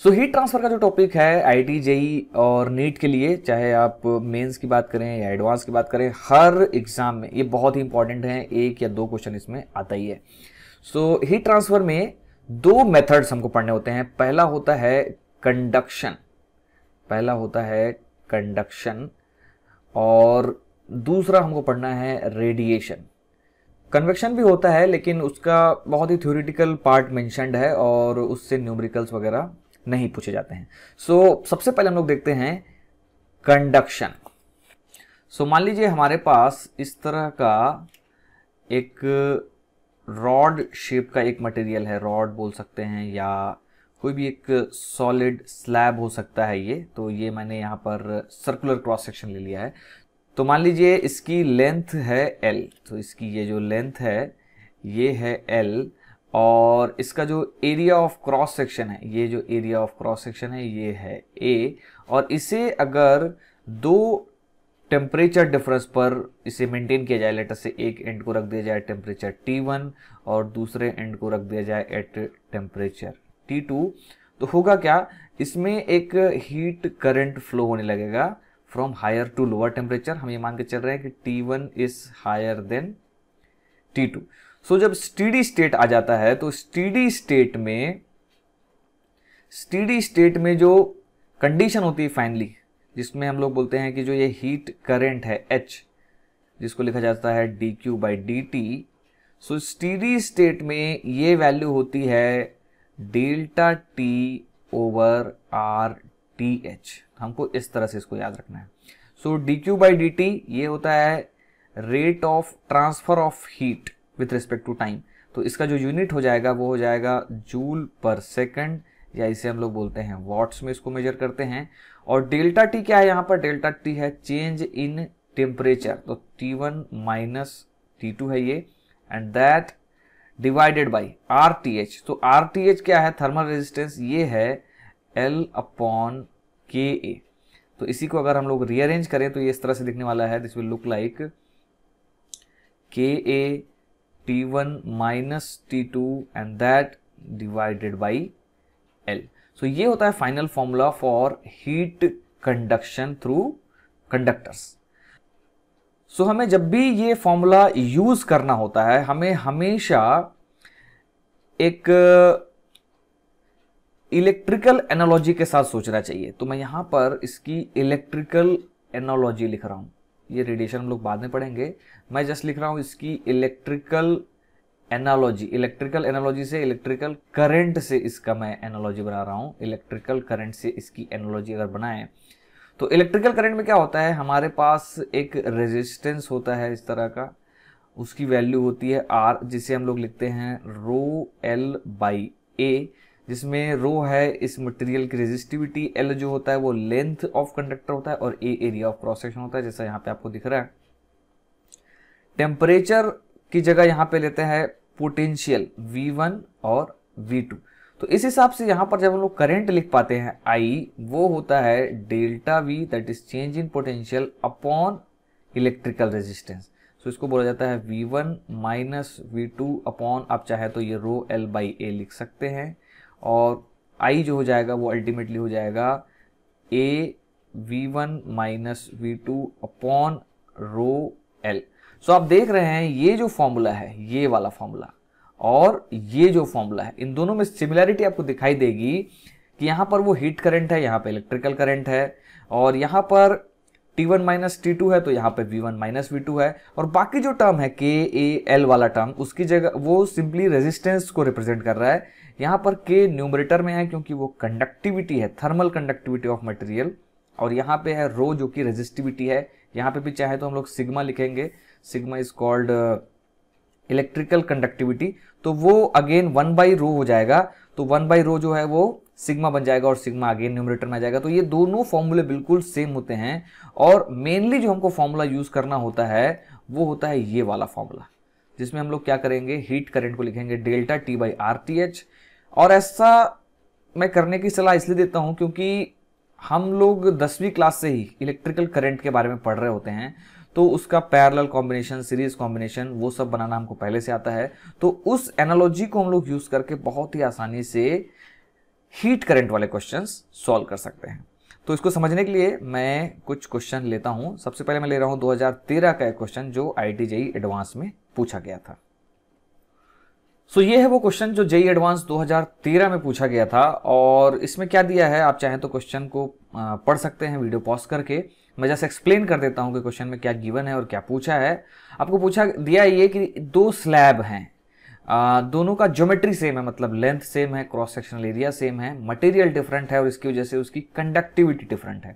So heat transfer का जो topic है आईटी जेई और नीट के लिए, चाहे आप मेंस की बात करें या एडवांस की बात करें, हर एग्जाम में ये बहुत ही इंपॉर्टेंट है। एक या दो क्वेश्चन इसमें आता ही है। सो हीट ट्रांसफर में दो मेथड्स हमको पढ़ने होते हैं। पहला होता है कंडक्शन और दूसरा हमको पढ़ना है रेडिएशन। कन्वेक्शन भी होता है लेकिन उसका बहुत ही थ्योरेटिकल पार्ट मेंशन्ड है और उससे न्यूमेरिकल्स वगैरह नहीं पूछे जाते हैं। सो सबसे पहले हम लोग देखते हैं कंडक्शन। सो मान लीजिए हमारे पास इस तरह का एक रॉड शेप का एक मटेरियल है, रॉड बोल सकते हैं या कोई भी एक सॉलिड स्लैब हो सकता है। ये मैंने यहाँ पर सर्कुलर क्रॉस सेक्शन ले लिया है। तो मान लीजिए इसकी लेंथ है L, तो इसकी ये जो लेंथ है ये है L और इसका जो एरिया ऑफ क्रॉस सेक्शन है, ये जो एरिया ऑफ क्रॉस सेक्शन है ये है A। और इसे अगर दो टेम्परेचर डिफरेंस पर इसे मेंटेन किया जाए, लेटर से एक एंड को रख दिया जाए टेम्परेचर T1 और दूसरे एंड को रख दिया जाए एट टेम्परेचर T2, तो होगा क्या, इसमें एक हीट करंट फ्लो होने लगेगा from higher to lower temperature. हम ये मान के चल रहे हैं कि T1 is higher than T2। सो जब स्टेडी स्टेट आ जाता है तो स्टेडी स्टेट में जो कंडीशन होती है फाइनली, जिसमें हम लोग बोलते हैं कि जो ये हीट करंट है H, जिसको लिखा जाता है dQ/dt। सो स्टेडी स्टेट में ये वैल्यू होती है डेल्टा T ओवर RTH। हमको इस तरह से इसको याद रखना है। सो dQ/dt ये होता है rate of transfer of heat with respect to time. तो इसका जो यूनिट हो जाएगा वो हो जाएगा जूल पर सेकंड, या इसे हम लोग बोलते हैं वॉट्स में इसको मेजर करते हैं। और डेल्टा टी क्या है, यहाँ पर डेल्टा टी है चेंज इन टेम्परेचर। तो T1 माइनस T2 है ये, and that divided by RTH। तो RTH क्या है, थर्मल रेजिस्टेंस, ये है L/KA। तो इसी को अगर हम लोग रीअरेंज करें तो ये इस तरह से दिखने वाला है। This will look like KA T1 minus T2 and that divided by L। So ये होता है final formula for heat conduction through conductors. So हमें जब भी ये फॉर्मूला यूज करना होता है, हमें हमेशा एक इलेक्ट्रिकल एनालॉजी के साथ सोचना चाहिए। तो मैं यहां पर इसकी इलेक्ट्रिकल एनालॉजी लिख रहा हूं। ये रेडिएशन हम लोग बाद में पढ़ेंगे, मैं जस्ट लिख रहा हूं इसकी इलेक्ट्रिकल एनालॉजी। इलेक्ट्रिकल एनालॉजी से इलेक्ट्रिकल करंट से इसका मैं एनालॉजी बना रहा हूं। इलेक्ट्रिकल करंट से इसकी एनालॉजी अगर बनाएं तो इलेक्ट्रिकल करंट में क्या होता है, हमारे पास एक रेजिस्टेंस होता है इस तरह का, उसकी वैल्यू होती है R, जिसे हम लोग लिखते हैं ρL/A, जिसमें रो है इस मटेरियल की रेजिस्टिविटी, L जो होता है वो लेंथ ऑफ कंडक्टर होता है और A area of cross section होता है, जैसा यहाँ पे आपको दिख रहा है। टेम्परेचर की जगह यहाँ पे लेते हैं पोटेंशियल V1 और V2। तो इस हिसाब से यहाँ पर जब हम लोग करंट लिख पाते हैं I, वो होता है delta V, that is change in potential upon electrical resistance. So इसको बोला जाता है V1 माइनस V2 अपॉन, आप चाहे तो ये ρL/A लिख सकते हैं। और I जो हो जाएगा वो अल्टीमेटली हो जाएगा A V1 minus V2 upon ρL। सो आप देख रहे हैं ये जो फॉर्मूला है, ये वाला फॉर्मूला और ये जो फॉर्मूला है, इन दोनों में सिमिलैरिटी आपको दिखाई देगी कि यहाँ पर वो हीट करंट है, यहाँ पे इलेक्ट्रिकल करंट है, और यहाँ पर T1 माइनस T2 है तो यहाँ पे V1 माइनस V2 है। और बाकी जो टर्म है KAL वाला टर्म, उसकी जगह वो सिंपली रेजिस्टेंस को रिप्रेजेंट कर रहा है। यहाँ पर K न्यूमरेटर में है क्योंकि वो कंडक्टिविटी है, थर्मल कंडक्टिविटी ऑफ मटेरियल, और यहाँ पे है रो जो कि रेजिस्टिविटी है। यहाँ पे भी चाहे तो हम लोग सिग्मा लिखेंगे, sigma is called electrical conductivity. तो वो अगेन 1/ρ हो जाएगा, तो 1/ρ जो है वो सिग्मा बन जाएगा और सिग्मा अगेन न्यूमरेटर में आ जाएगा। तो ये दोनों फॉर्मूले बिल्कुल सेम होते हैं, और मेनली जो हमको फॉर्मूला यूज करना होता है वो होता है ये वाला फॉर्मूला, जिसमें हम लोग क्या करेंगे, हीट करंट को लिखेंगे डेल्टा T/RTH। और ऐसा मैं करने की सलाह इसलिए देता हूं क्योंकि हम लोग 10वीं क्लास से ही इलेक्ट्रिकल करंट के बारे में पढ़ रहे होते हैं, तो उसका पैरेलल कॉम्बिनेशन, सीरीज कॉम्बिनेशन, वो सब बनाना हमको पहले से आता है। तो उस एनालॉजी को हम लोग यूज करके बहुत ही आसानी से हीट करंट वाले क्वेश्चंस सॉल्व कर सकते हैं। तो इसको समझने के लिए मैं कुछ क्वेश्चन लेता हूं। सबसे पहले मैं ले रहा हूं 2013 का एक क्वेश्चन जो IIT JEE एडवांस में पूछा गया था। सो ये है वो क्वेश्चन जो JEE एडवांस 2013 में पूछा गया था, और इसमें क्या दिया है, आप चाहें तो क्वेश्चन को पढ़ सकते हैं वीडियो पॉज करके। मैं जैसे एक्सप्लेन कर देता हूं कि क्वेश्चन में क्या गिवन है और क्या पूछा है। आपको पूछा दिया ये कि दो स्लैब हैं, दोनों का ज्योमेट्री सेम है, मतलब लेंथ सेम है, क्रॉस सेक्शनल एरिया सेम है, मटेरियल डिफरेंट है और इसकी वजह से उसकी कंडक्टिविटी डिफरेंट है।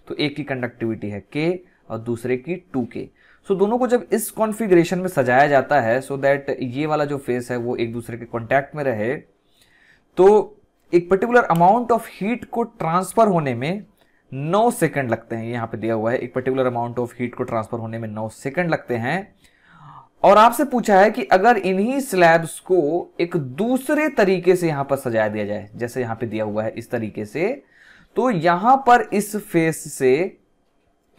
तो एक की कंडक्टिविटी है K और दूसरे की 2K। सो दोनों को जब इस कॉन्फ़िगरेशन में सजाया जाता है सो दैट ये वाला जो फेस है वो एक दूसरे के कॉन्टैक्ट में रहे, तो एक पर्टिकुलर अमाउंट ऑफ हीट को ट्रांसफर होने में 9 सेकंड लगते हैं। यहाँ पे दिया हुआ है एक पर्टिकुलर अमाउंट ऑफ हीट को ट्रांसफर होने में 9 सेकंड लगते हैं। और आपसे पूछा है कि अगर इन्हीं स्लैब्स को एक दूसरे तरीके से यहां पर सजा दिया जाए, जैसे यहां पे दिया हुआ है इस तरीके से, तो यहां पर इस फेस से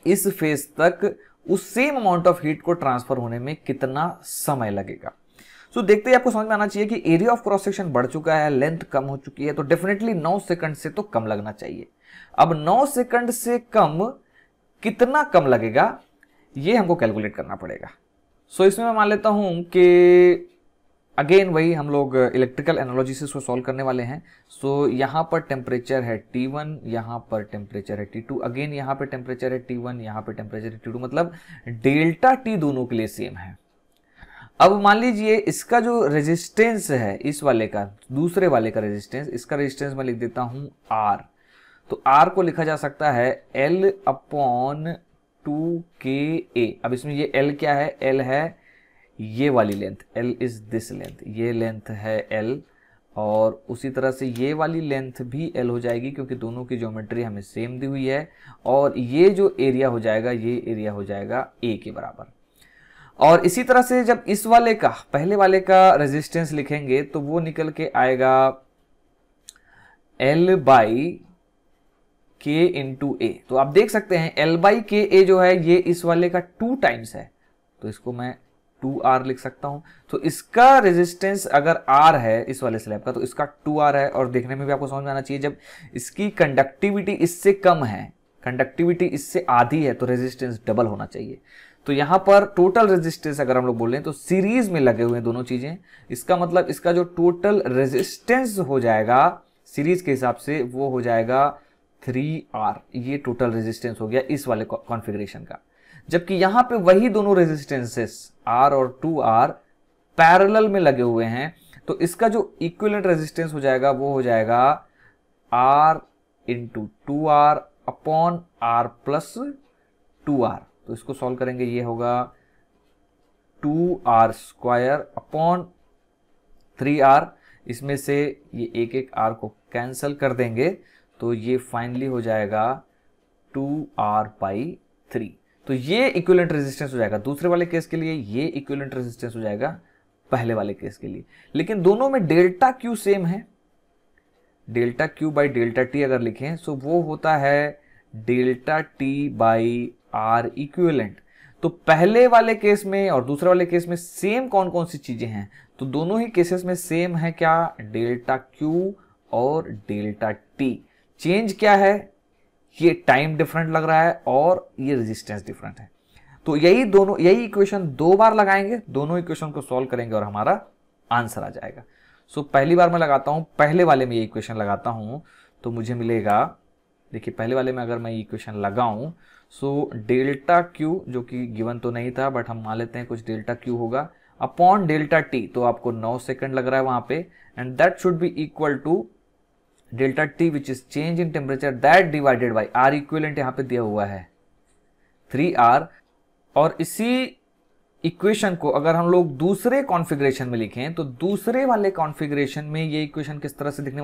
इस फेस तक उस सेम अमाउंट ऑफ हीट को ट्रांसफर होने में कितना समय लगेगा। सो देखते ही आपको समझ में आना चाहिए कि एरिया ऑफ क्रॉस सेक्शन बढ़ चुका है, लेंथ कम हो चुकी है, तो डेफिनेटली 9 सेकंड से तो कम लगना चाहिए। अब 9 सेकंड से कम कितना कम लगेगा ये हमको कैलकुलेट करना पड़ेगा। सो इसमें मैं मान लेता हूं कि अगेन वही हम लोग इलेक्ट्रिकल एनालॉजी से इसको सॉल्व करने वाले हैं। सो यहां पर टेम्परेचर है T1, यहां पर टेम्परेचर है T2, अगेन यहां पे टेम्परेचर है T1, यहां पे टेम्परेचर है T2, मतलब डेल्टा T दोनों के लिए सेम है। अब मान लीजिए इसका जो रेजिस्टेंस है इस वाले का, दूसरे वाले का रेजिस्टेंस, इसका रेजिस्टेंस मैं लिख देता हूं R। तो R को लिखा जा सकता है L अपॉन 2KA। अब इसमें ये L क्या है, L है ये वाली length, L is this length, ये लेंथ है L, और उसी तरह से ये वाली लेंथ भी L हो जाएगी क्योंकि दोनों की ज्योमेट्री हमें सेम दी हुई है, और ये जो एरिया हो जाएगा ये एरिया हो जाएगा A के बराबर। और इसी तरह से जब इस वाले का, पहले वाले का रेजिस्टेंस लिखेंगे तो वो निकल के आएगा L by K into A। तो आप देख सकते हैं L बाई के A जो है ये इस वाले का 2 टाइम्स है, तो इसको मैं 2R लिख सकता हूं। तो इसका रेजिस्टेंस अगर R है इस वाले स्लैब का, तो इसका 2R है। और देखने में भी आपको समझ में आना चाहिए जब इसकी कंडक्टिविटी इससे कम है, कंडक्टिविटी इससे आधी है, तो रेजिस्टेंस डबल होना चाहिए। तो यहां पर टोटल रेजिस्टेंस अगर हम लोग बोल रहे हैं तो सीरीज में लगे हुए हैं दोनों चीजें, इसका मतलब इसका जो टोटल रेजिस्टेंस हो जाएगा सीरीज के हिसाब से वो हो जाएगा 3R। ये टोटल रेजिस्टेंस हो गया इस वाले कॉन्फ़िगरेशन का। जबकि यहां पे वही दोनों रेजिस्टेंसेस R और 2R पैरेलल में लगे हुए हैं, तो इसका जो इक्विवेलेंट रेजिस्टेंस हो जाएगा वो हो जाएगा R into 2R upon R plus 2R। तो इसको सॉल्व करेंगे, ये होगा 2R स्क्वायर अपॉन 3R। इसमें से ये एक एक R को कैंसल कर देंगे तो ये फाइनली हो जाएगा 2R बाई 3। तो ये इक्विवेलेंट रेजिस्टेंस हो जाएगा दूसरे वाले केस के लिए, ये इक्विवेलेंट रेजिस्टेंस हो जाएगा पहले वाले केस के लिए। लेकिन दोनों में डेल्टा क्यू सेम है, delta Q by delta T अगर लिखें तो वो होता है delta T by R equivalent. तो पहले वाले केस में और दूसरे वाले केस में सेम कौन कौन सी चीजें हैं, तो दोनों ही केसेस में सेम है क्या, डेल्टा क्यू और डेल्टा टी। चेंज क्या है, ये टाइम डिफरेंट लग रहा है और ये रेजिस्टेंस डिफरेंट है। तो यही इक्वेशन 2 बार लगाएंगे, दोनों इक्वेशन को सॉल्व करेंगे और हमारा आंसर आ जाएगा। सो पहली बार मैं लगाता हूं, पहले वाले में ये इक्वेशन लगाता हूं तो मुझे मिलेगा, देखिए पहले वाले में अगर मैं इक्वेशन लगाऊं सो डेल्टा क्यू, जो कि गिवन तो नहीं था बट हम मान लेते हैं कुछ डेल्टा क्यू होगा, अपॉन डेल्टा टी, तो आपको 9 सेकंड लग रहा है वहां पे, and that should be equal to delta T which is change in temperature that divided by R equivalent यहां पे दिया हुआ है 3R। और इसी इक्वेशन को अगर हम लोग दूसरे कॉन्फ़िगरेशन में लिखें तो दूसरे वाले कॉन्फ़िगरेशन में ये इक्वेशन किस तरह से दिखने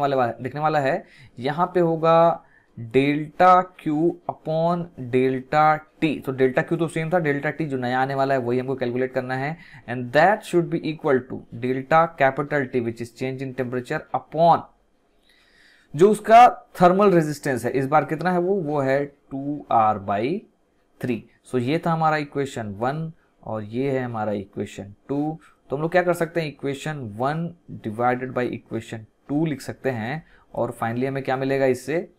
वाला है, यहां पे होगा delta Q upon delta T. तो डेल्टा क्यू तो सेम था, डेल्टा टी जो नया आने वाला है वही हमको कैलकुलेट करना है, and that should be equal to delta capital T which is change in temperature upon जो उसका थर्मल रेजिस्टेंस है, इस बार कितना है वो है 2R बाई 3। सो ये था हमारा इक्वेशन 1 और ये है हमारा इक्वेशन 2। तो हम लोग क्या कर सकते हैं, इक्वेशन 1 डिवाइडेड बाई इक्वेशन 2 लिख सकते हैं और फाइनली हमें क्या मिलेगा इससे,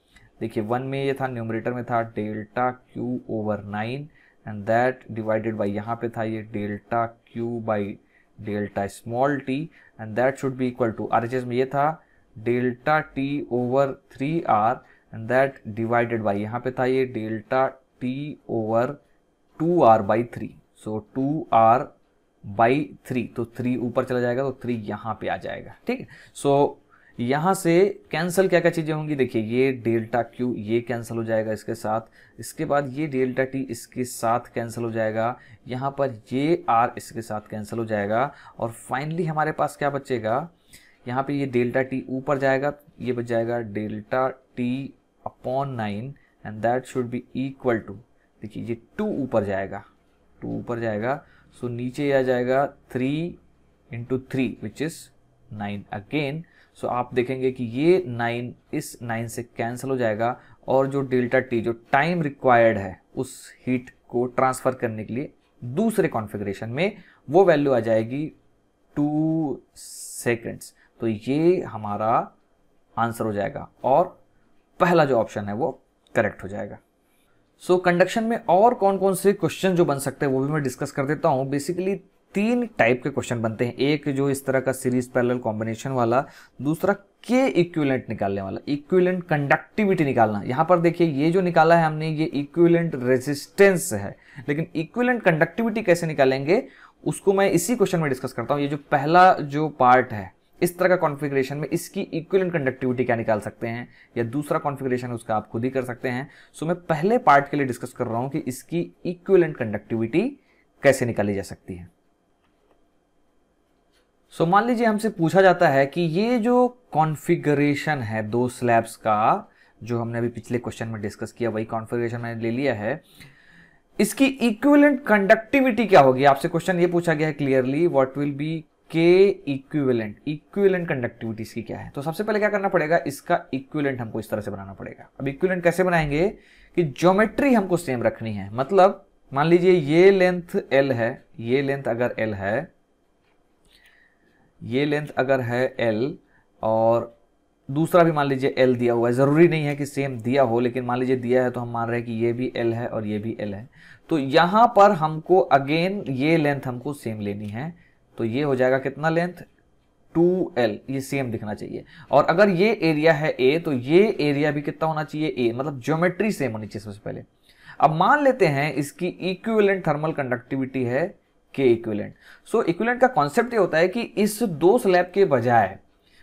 देखिए 1 में ये था, न्यूमरेटर में था delta Q over 9 and that divided by यहाँ पे था ये delta Q by delta small T and that should be equal to RHS में ये था delta T over 3R and that divided by यहाँ पे था ये delta T over 2R by 3। So 2R by 3, तो 3 ऊपर चला जाएगा तो 3 यहाँ पे आ जाएगा, ठीक है। सो यहाँ से कैंसिल क्या क्या चीज़ें होंगी, देखिए ये डेल्टा क्यू ये कैंसिल हो जाएगा इसके साथ, इसके बाद ये डेल्टा टी इसके साथ कैंसिल हो जाएगा, यहाँ पर ये आर इसके साथ कैंसिल हो जाएगा और फाइनली हमारे पास क्या बचेगा, यहाँ पे ये डेल्टा टी ऊपर जाएगा, ये बच जाएगा delta T upon 9 and that should be equal to, देखिए ये 2 ऊपर जाएगा, 2 ऊपर जाएगा, सो नीचे आ जाएगा 3 इंटू 3 विच इज़ 9 अगेन। सो आप देखेंगे कि ये 9 इस 9 से कैंसिल हो जाएगा और जो डेल्टा टी जो टाइम रिक्वायर्ड है उस हीट को ट्रांसफ़र करने के लिए दूसरे कॉन्फ़िगरेशन में, वो वैल्यू आ जाएगी 2 सेकेंड्स। तो ये हमारा आंसर हो जाएगा और पहला जो ऑप्शन है वो करेक्ट हो जाएगा। सो कंडक्शन में और कौन कौन से क्वेश्चन जो बन सकते हैं वो भी मैं डिस्कस कर देता हूँ। बेसिकली 3 टाइप के क्वेश्चन बनते हैं, एक जो इस तरह का सीरीज पैरेलल कॉम्बिनेशन वाला, दूसरा के इक्विवेलेंट निकालने वाला, इक्विवेलेंट कंडक्टिविटी निकालना। यहाँ पर देखिए ये जो निकाला है हमने ये इक्विवेलेंट रेजिस्टेंस है, लेकिन इक्विवेलेंट कंडक्टिविटी कैसे निकालेंगे उसको मैं इसी क्वेश्चन में डिस्कस करता हूँ। ये जो पहला जो पार्ट है इस तरह का कॉन्फ़िगरेशन में इसकी इक्विवेलेंट कंडक्टिविटी क्या निकाल सकते हैं, या दूसरा कॉन्फ़िगरेशन है उसका आप खुद ही कर सकते हैं। सो मैं पहले पार्ट के लिए डिस्कस कर रहा हूं कि इसकी इक्विवेलेंट कंडक्टिविटी कैसे निकाली जा सकती है। सो मान लीजिए हमसे पूछा जाता है कि ये जो कॉन्फ़िगरेशन है 2 स्लैब्स का, जो हमने अभी पिछले क्वेश्चन में डिस्कस किया वही कॉन्फ़िगरेशन मैंने ले लिया है, इसकी इक्विवेलेंट कंडक्टिविटी क्या होगी। आपसे क्वेश्चन ये पूछा गया है क्लियरली, व्हाट विल बी के इक्विवेलेंट, इक्विवेलेंट कंडक्टिविटी इसकी क्या है। तो सबसे पहले क्या करना पड़ेगा, इसका इक्विवेलेंट हमको इस तरह से बनाना पड़ेगा। अब इक्विवेलेंट कैसे बनाएंगे कि ज्योमेट्री हमको सेम रखनी है। मतलब मान लीजिए ये लेंथ L है, ये लेंथ अगर L है, ये लेंथ अगर है L और दूसरा भी मान लीजिए L दिया हुआ है, जरूरी नहीं है कि सेम दिया हो, लेकिन मान लीजिए दिया है तो हम मान रहे हैं कि ये भी L है और ये भी L है। तो यहां पर हमको अगेन ये लेंथ हमको सेम लेनी है, तो ये हो जाएगा कितना लेंथ 2L, ये सेम दिखना चाहिए। और अगर ये एरिया है A तो ये एरिया भी कितना होना चाहिए A, मतलब ज्योमेट्री सेम होनी चाहिए सबसे पहले। अब मान लेते हैं इसकी इक्विवेलेंट थर्मल कंडक्टिविटी है के इक्विवेलेंट। सो इक्विवेलेंट का कॉन्सेप्ट ये होता है कि इस 2 स्लैब के बजाय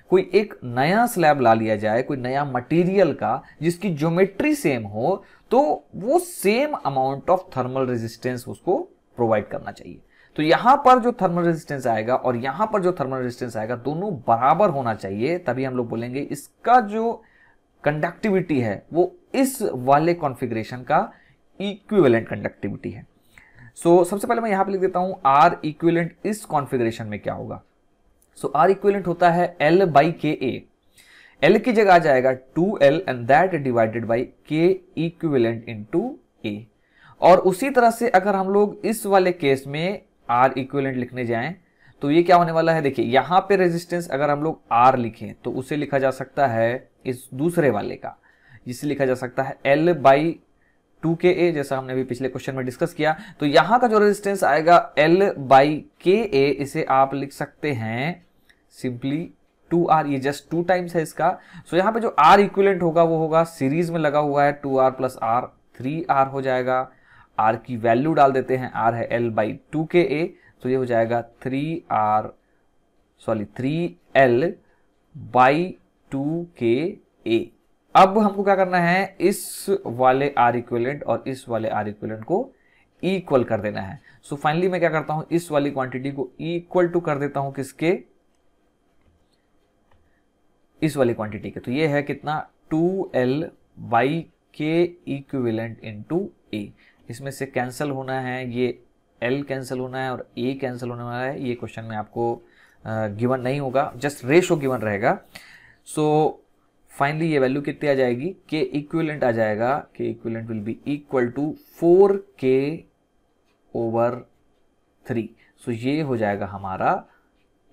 कोई एक नया स्लैब ला लिया जाए, कोई नया मटेरियल का जिसकी ज्योमेट्री सेम हो, तो वो same amount of thermal resistance उसको प्रोवाइड करना चाहिए। तो यहां पर जो थर्मल रेजिस्टेंस आएगा और यहां पर जो थर्मल रेजिस्टेंस आएगा दोनों बराबर होना चाहिए, तभी हम लोग बोलेंगे इसका जो कंडक्टिविटी है वो इस वाले कॉन्फ़िगरेशन का इक्विवेलेंट कंडक्टिविटी है। सो सबसे पहले मैं यहां पे लिख देता हूं R इक्विवेलेंट इस कॉन्फ़िगरेशन में क्या होगा। सो R इक्विवेलेंट होता है L बाई के ए, L की जगह आ जाएगा 2L and that divided by के इक्विवेलेंट इनटू A। और उसी तरह से अगर हम लोग इस वाले केस में R इक्विवेलेंट लिखने जाएं तो ये क्या होने वाला है, देखिए यहां पे रेजिस्टेंस अगर हम लोग R लिखें तो उसे लिखा जा सकता है इस दूसरे वाले का, जिसे लिखा जा सकता है L बाई 2KA, जैसा हमने भी पिछले क्वेश्चन में डिस्कस किया। तो यहां का जो रेजिस्टेंस आएगा L बाई KA, इसे आप लिख सकते हैं सिंपली 2R, ये जस्ट 2 टाइम्स है इसका। सो यहाँ पे जो R इक्विवेलेंट होगा वो होगा सीरीज में लगा हुआ है 2R प्लस R, 3R हो जाएगा। R की वैल्यू डाल देते हैं, R है L बाई 2KA, तो ये हो जाएगा 3L बाई 2KA। अब हमको क्या करना है, इस वाले R इक्विवेलेंट और इस वाले R इक्विवेलेंट को इक्वल कर देना है। सो फाइनली मैं क्या करता हूं, इस वाली क्वांटिटी को इक्वल टू कर देता हूं किसके, इस वाली क्वांटिटी के। तो ये है कितना 2L बाई के इक्विवेलेंट इनटू A। इसमें से कैंसिल होना है, ये L कैंसिल होना है और A कैंसिल होने वाला है। ये क्वेश्चन में आपको गिवन नहीं होगा, जस्ट रेशो गिवन रहेगा। सो फाइनली ये वैल्यू कितनी आ जाएगी, के इक्विवेलेंट आ जाएगा, K equivalent will be equal to 4K over 3। So ये हो जाएगा हमारा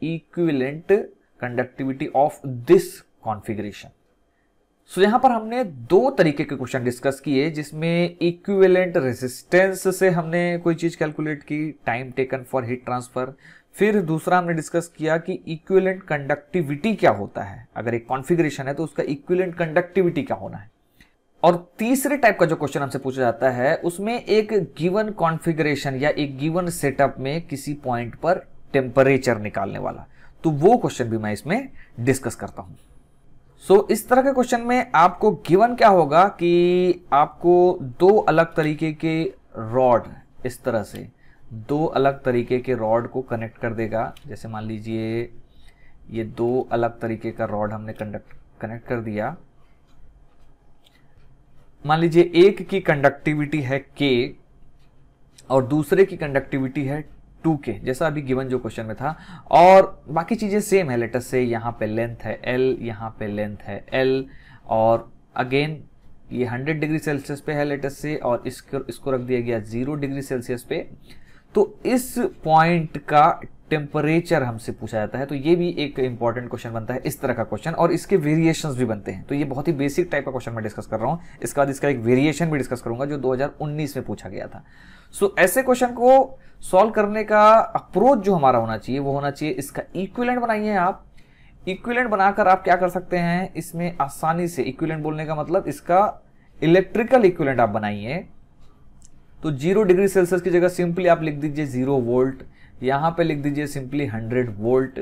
equivalent conductivity of this configuration. So यहाँ पर हमने दो तरीके के क्वेश्चन डिस्कस किए, जिसमें इक्विवेलेंट रेजिस्टेंस से हमने कोई चीज कैलकुलेट की, time taken for heat transfer. फिर दूसरा हमने डिस्कस किया कि इक्विवेलेंट कंडक्टिविटी क्या होता है, अगर एक कॉन्फ़िगरेशन है तो उसका इक्विवेलेंट कंडक्टिविटी क्या होना है। और तीसरे टाइप का जो क्वेश्चन हमसे पूछा जाता है, उसमें एक गिवन कॉन्फ़िगरेशन या एक गिवन सेटअप में किसी पॉइंट पर टेम्परेचर निकालने वाला, तो वो क्वेश्चन भी मैं इसमें डिस्कस करता हूं। सो इस तरह के क्वेश्चन में आपको गिवन क्या होगा कि आपको दो अलग तरीके के रॉड, इस तरह से दो अलग तरीके के रॉड को कनेक्ट कर देगा। जैसे मान लीजिए ये दो अलग तरीके का रॉड हमने कनेक्ट कर दिया। मान लीजिए एक की कंडक्टिविटी है K और दूसरे की कंडक्टिविटी है 2K, जैसा अभी गिवन जो क्वेश्चन में था, और बाकी चीजें सेम है। लेट अस से यहाँ पे लेंथ है L, यहाँ पे लेंथ है L, और अगेन ये 100 डिग्री सेल्सियस पे है लेट अस से, और इसको रख दिया गया 0 डिग्री सेल्सियस पे। तो इस पॉइंट का टेम्परेचर हमसे पूछा जाता है। तो ये भी एक इंपॉर्टेंट क्वेश्चन बनता है, इस तरह का क्वेश्चन, और इसके वेरिएशंस भी बनते हैं। तो ये बहुत ही बेसिक टाइप का क्वेश्चन मैं डिस्कस कर रहा हूँ। इसके बाद इसका एक वेरिएशन भी डिस्कस करूंगा जो 2019 में पूछा गया था। सो ऐसे क्वेश्चन को सॉल्व करने का अप्रोच जो हमारा होना चाहिए वो होना चाहिए, इसका इक्विवेलेंट बनाइए आप। इक्विवेलेंट बनाकर आप क्या कर सकते हैं, इसमें आसानी से, इक्विवेलेंट बोलने का मतलब इसका इलेक्ट्रिकल इक्विवेलेंट आप बनाइए। तो 0 डिग्री सेल्सियस की जगह सिंपली आप लिख दीजिए 0 वोल्ट, यहां पे लिख दीजिए सिंपली 100 वोल्ट।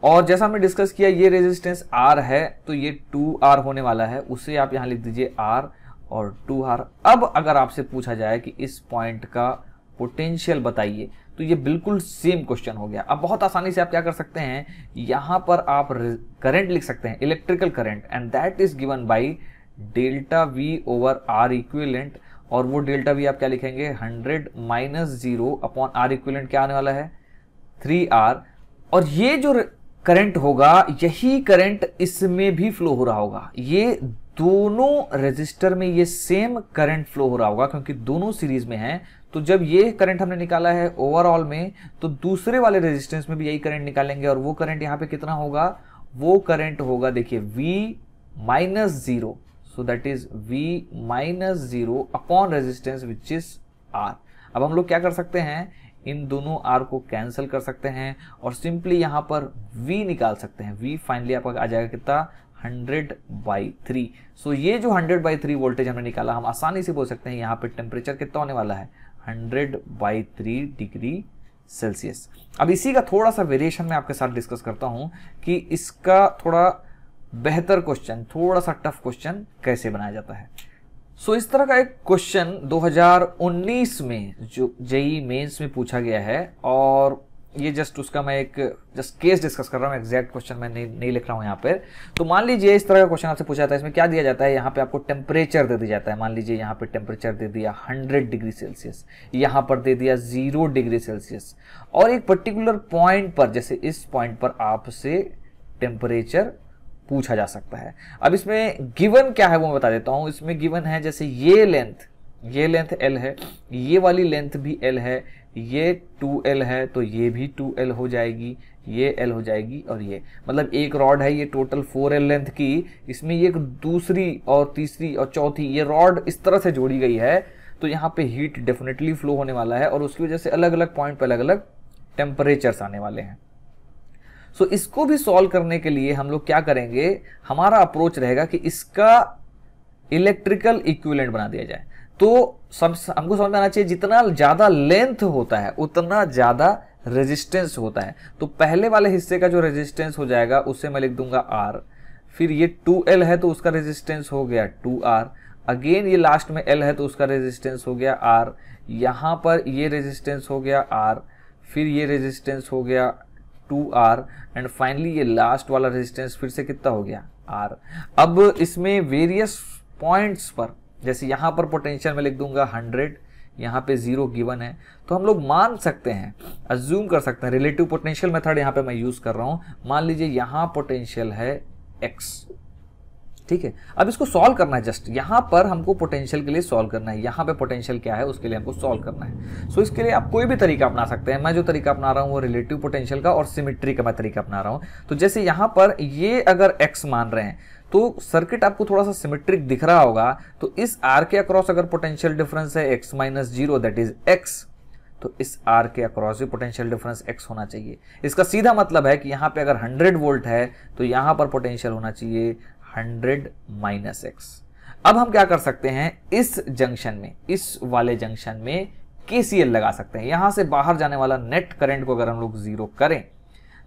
और जैसा हमने डिस्कस किया ये रेजिस्टेंस R है तो ये 2R होने वाला है, उसे आप यहां लिख दीजिए R और 2R। अब अगर आपसे पूछा जाए कि इस पॉइंट का पोटेंशियल बताइए, तो ये बिल्कुल सेम क्वेश्चन हो गया। अब बहुत आसानी से आप क्या कर सकते हैं, यहां पर आप करंट लिख सकते हैं, electrical current, and that is given by delta V over R equivalent. और वो डेल्टा V आप क्या लिखेंगे, 100 माइनस 0 अपॉन R इक्विवेलेंट क्या आने वाला है, 3R। और ये जो करंट होगा यही करंट इसमें भी फ्लो हो रहा होगा। ये दोनों रेजिस्टर में ये सेम करंट फ्लो हो रहा होगा क्योंकि दोनों सीरीज में हैं। तो जब ये करंट हमने निकाला है ओवरऑल में, तो दूसरे वाले रेजिस्टेंस में भी यही करंट निकालेंगे, और वो करंट यहाँ पे कितना होगा, वो करंट होगा देखिए V minus 0, so that is V minus 0 upon resistance which is R। अब हम लोग क्या कर सकते हैं, इन दोनों R को कैंसिल कर सकते हैं और सिंपली यहां पर V निकाल सकते हैं। V फाइनली आपका आ जाएगा कितना, 100/3। सो ये जो 100/3 वोल्टेज हमने निकाला, हम आसानी से बोल सकते हैं यहाँ पे टेम्परेचर कितना होने वाला है, 100/3 डिग्री सेल्सियस। अब इसी का थोड़ा सा वेरिएशन मैं आपके साथ डिस्कस करता हूं कि इसका थोड़ा बेहतर क्वेश्चन, थोड़ा सा टफ क्वेश्चन कैसे बनाया जाता है। सो इस तरह का एक क्वेश्चन 2019 में जो जेईई मेंस में पूछा गया है, और ये जस्ट उसका मैं एक केस डिस्कस कर रहा हूँ, एग्जैक्ट क्वेश्चन मैं नहीं लिख रहा हूँ यहाँ पर। तो मान लीजिए इस तरह का क्वेश्चन आपसे पूछा जाता है, इसमें क्या दिया जाता है, यहाँ पे आपको टेम्परेचर दे दिया जाता है। मान लीजिए यहाँ पे टेम्परेचर दे दिया 100 डिग्री सेल्सियस, यहाँ पर दे दिया 0 डिग्री सेल्सियस, और एक पर्टिकुलर पॉइंट पर, जैसे इस पॉइंट पर आपसे टेम्परेचर पूछा जा सकता है। अब इसमें गिवन क्या है वो मैं बता देता हूं। इसमें गिवन है जैसे ये लेंथ L है, ये वाली लेंथ भी L है, ये 2L है तो ये भी 2L हो जाएगी, ये L हो जाएगी, और ये मतलब एक रॉड है ये टोटल 4L लेंथ की, इसमें ये दूसरी और तीसरी और चौथी ये रॉड इस तरह से जोड़ी गई है। तो यहाँ पे हीट डेफिनेटली फ्लो होने वाला है और उसकी वजह से अलग अलग पॉइंट पर अलग अलग टेम्परेचर्स आने वाले हैं। सो इसको भी सॉल्व करने के लिए हम लोग क्या करेंगे, हमारा अप्रोच रहेगा कि इसका इलेक्ट्रिकल इक्विवेलेंट बना दिया जाए। तो हमको समझ में आना चाहिए जितना ज्यादा लेंथ होता है उतना ज्यादा रेजिस्टेंस होता है। तो पहले वाले हिस्से का जो रेजिस्टेंस हो जाएगा उससे मैं लिख दूंगा R, फिर ये 2L है तो उसका रेजिस्टेंस हो गया 2R, अगेन ये लास्ट में L है तो उसका रेजिस्टेंस हो गया R, यहां पर ये रेजिस्टेंस हो गया R, फिर ये रेजिस्टेंस हो गया 2R, एंड फाइनली ये लास्ट वाला रेजिस्टेंस फिर से कितना हो गया R। अब इसमें वेरियस पॉइंट्स पर, जैसे यहां पर पोटेंशियल में लिख दूंगा 100, यहाँ पे 0 गिवन है, तो हम लोग मान सकते हैं, अज्यूम कर सकते हैं, रिलेटिव पोटेंशियल मेथड यहाँ पे मैं यूज कर रहा हूं। मान लीजिए यहाँ पोटेंशियल है x, ठीक है। अब इसको सॉल्व करना है, जस्ट यहाँ पर हमको पोटेंशियल के लिए सॉल्व करना है, यहाँ पे पोटेंशियल क्या है उसके लिए हमको सॉल्व करना है। सो इसके लिए आप कोई भी तरीका अपना सकते हैं। मैं जो तरीका अपना रहा हूँ वो रिलेटिव पोटेंशियल का और सिमेट्री का मैं तरीका अपना रहा हूँ। तो जैसे यहाँ पर ये अगर x मान रहे हैं तो सर्किट आपको थोड़ा सा सिमेट्रिक दिख रहा होगा। तो इस आर के अक्रॉस अगर पोटेंशियल डिफरेंस है x minus 0 that is x, तो इस आर के अक्रॉस भी पोटेंशियल डिफरेंस x होना चाहिए। इसका सीधा मतलब है कि यहाँ पे अगर 100 वोल्ट है तो यहाँ पर पोटेंशियल होना चाहिए 100 माइनस x। अब हम क्या कर सकते हैं, इस जंक्शन में, इस वाले जंक्शन में KCL लगा सकते हैं। यहां से बाहर जाने वाला नेट करंट को अगर हम लोग जीरो करें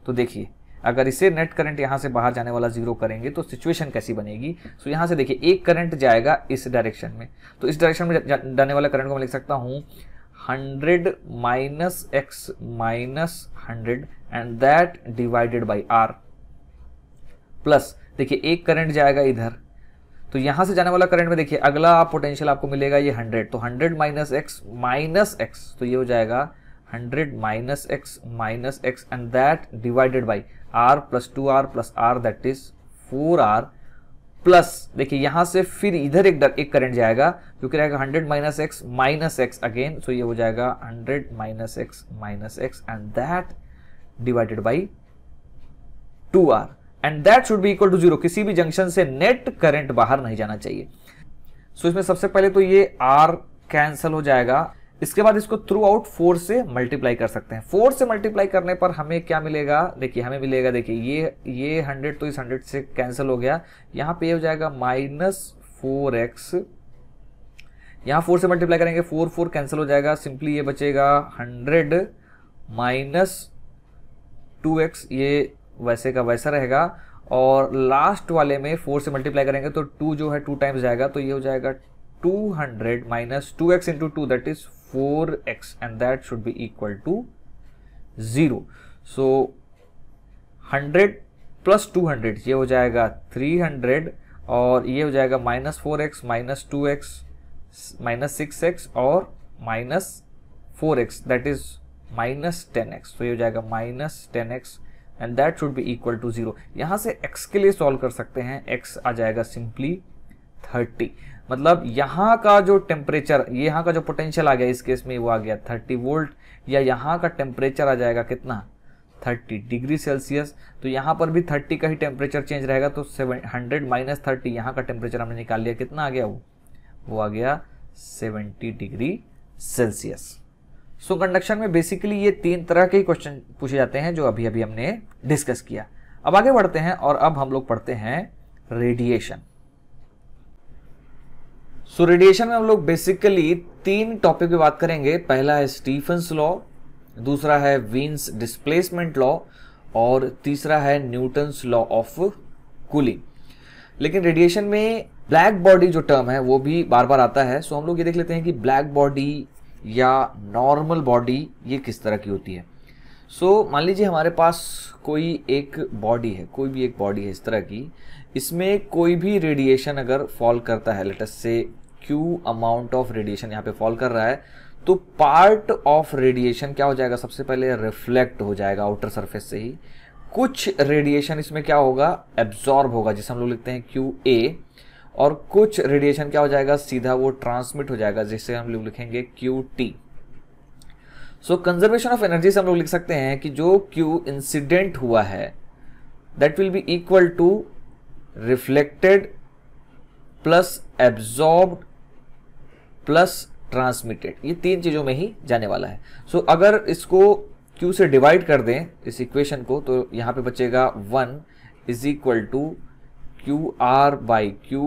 तो देखिए, अगर इसे नेट करंट यहां से बाहर जाने वाला जीरो करेंगे तो सिचुएशन कैसी बनेगी। सो यहां से देखिए एक करंट जाएगा इस डायरेक्शन में, तो इस डायरेक्शन में जाने वाले करंट को मैं लिख सकता हूं 100 minus x minus 100 and that divided by r, plus देखिए एक करंट जाएगा इधर, तो यहां से जाने वाला करंट में देखिए अगला पोटेंशियल आपको मिलेगा ये 100, तो 100 माइनस x, तो ये हो जाएगा 100 minus x and that divided by r plus 2r plus r that is 4r, plus देखिए यहां से फिर इधर एक करंट जाएगा जो कि रहेगा 100 माइनस x अगेन, सो ये हो जाएगा 100 minus x and that divided by 2r and that should be equal to 0। किसी भी जंक्शन से नेट करंट बाहर नहीं जाना चाहिए। सो इसमें सबसे पहले तो ये R कैंसिल हो जाएगा, इसके बाद इसको थ्रू आउट 4 से मल्टीप्लाई कर सकते हैं। 4 से मल्टीप्लाई करने पर हमें क्या मिलेगा, देखिए हमें मिलेगा, देखिए ये 100 तो इस 100 से कैंसिल हो गया, यहाँ पे हो जाएगा माइनस 4x, यहाँ 4 से मल्टीप्लाई करेंगे 4 कैंसिल हो जाएगा, सिंपली ये बचेगा 100 माइनस 2x, ये वैसे का वैसा रहेगा, और लास्ट वाले में 4 से मल्टीप्लाई करेंगे तो 2 जो है 2 टाइम्स जाएगा, तो ये हो जाएगा 200 minus 2x into 2 that is 4x and that should be equal to 0। So 100 plus 200 ये हो जाएगा 300, और ये हो जाएगा minus 4x minus 2x minus 6x और minus 4x that is minus 10x, तो ये हो जाएगा minus 10x and that should be equal to 0। यहां से x के लिए सॉल्व कर सकते हैं, x आ जाएगा सिंपली 30, मतलब यहाँ का जो टेम्परेचर, यहाँ का जो पोटेंशियल आ गया इस केस में वो आ गया 30 वोल्ट, या यहाँ का टेम्परेचर आ जाएगा कितना 30 डिग्री सेल्सियस, तो यहाँ पर भी 30 का ही टेम्परेचर चेंज रहेगा, तो 100 माइनस 30 यहाँ का टेम्परेचर हमने निकाल लिया, कितना आ गया वो आ गया 70 डिग्री सेल्सियस। सो कंडक्शन में बेसिकली ये 3 तरह के क्वेश्चन पूछे जाते हैं जो अभी अभी हमने डिस्कस किया। अब आगे बढ़ते हैं और अब हम लोग पढ़ते हैं रेडिएशन। सो रेडिएशन में हम लोग बेसिकली 3 टॉपिक की बात करेंगे। पहला है स्टीफन्स लॉ, दूसरा है वीन्स डिस्प्लेसमेंट लॉ, और तीसरा है न्यूटन्स लॉ ऑफ कूलिंग। लेकिन रेडिएशन में ब्लैक बॉडी जो टर्म है वो भी बार बार आता है। सो हम लोग ये देख लेते हैं कि ब्लैक बॉडी या नॉर्मल बॉडी ये किस तरह की होती है। सो मान लीजिए हमारे पास कोई एक बॉडी है, कोई भी एक बॉडी है इस तरह की, इसमें कोई भी रेडिएशन अगर फॉल करता है, लेट अस से Q अमाउंट ऑफ रेडिएशन यहाँ पे फॉल कर रहा है, तो पार्ट ऑफ रेडिएशन क्या हो जाएगा, सबसे पहले रिफ्लेक्ट हो जाएगा आउटर सरफेस से ही, कुछ रेडिएशन इसमें क्या होगा, एब्जॉर्ब होगा, जिसे हम लोग लिखते हैं QA, और कुछ रेडिएशन क्या हो जाएगा, सीधा वो ट्रांसमिट हो जाएगा, जिसे हम लोग लिखेंगे QT। So conservation of energy से हम लोग लिख सकते हैं कि जो Q इंसिडेंट हुआ है that will be equal to reflected plus absorbed plus transmitted, ये 3 चीजों में ही जाने वाला है। सो अगर इसको Q से डिवाइड कर दें इस इक्वेशन को, तो यहाँ पे बचेगा 1 is equal to QR by Q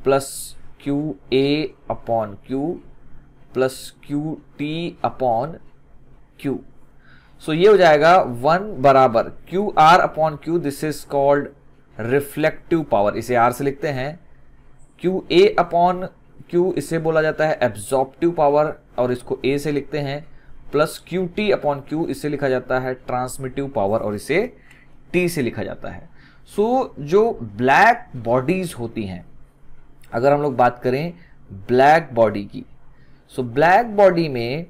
plus QA upon Q plus QT upon Q। So ये हो जाएगा 1 बराबर QR upon Q, this is called reflective power, इसे R से लिखते हैं। QA अपॉन Q इसे बोला जाता है एब्जॉर्प्टिव पावर, और इसको A से लिखते हैं, प्लस QT अपॉन Q इसे लिखा जाता है ट्रांसमिटिव पावर, और इसे T से लिखा जाता है। सो जो ब्लैक बॉडीज होती हैं, अगर हम लोग बात करें ब्लैक बॉडी की, सो ब्लैक बॉडी में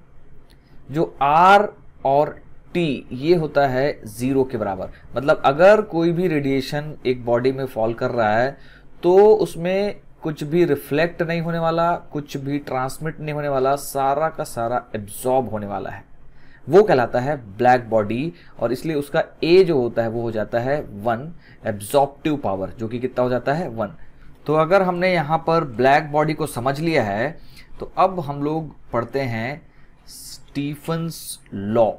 जो R और T ये होता है 0 के बराबर। मतलब अगर कोई भी रेडिएशन एक बॉडी में फॉल कर रहा है तो उसमें कुछ भी रिफ्लेक्ट नहीं होने वाला, कुछ भी ट्रांसमिट नहीं होने वाला, सारा का सारा एब्जॉर्ब होने वाला है। वो कहलाता है ब्लैक बॉडी, और इसलिए उसका ए जो होता है वो हो जाता है 1 एब्जॉर्प्टिव पावर, जो कि कितना हो जाता है 1। तो अगर हमने यहाँ पर ब्लैक बॉडी को समझ लिया है तो अब हम लोग पढ़ते हैं स्टीफन्स लॉ।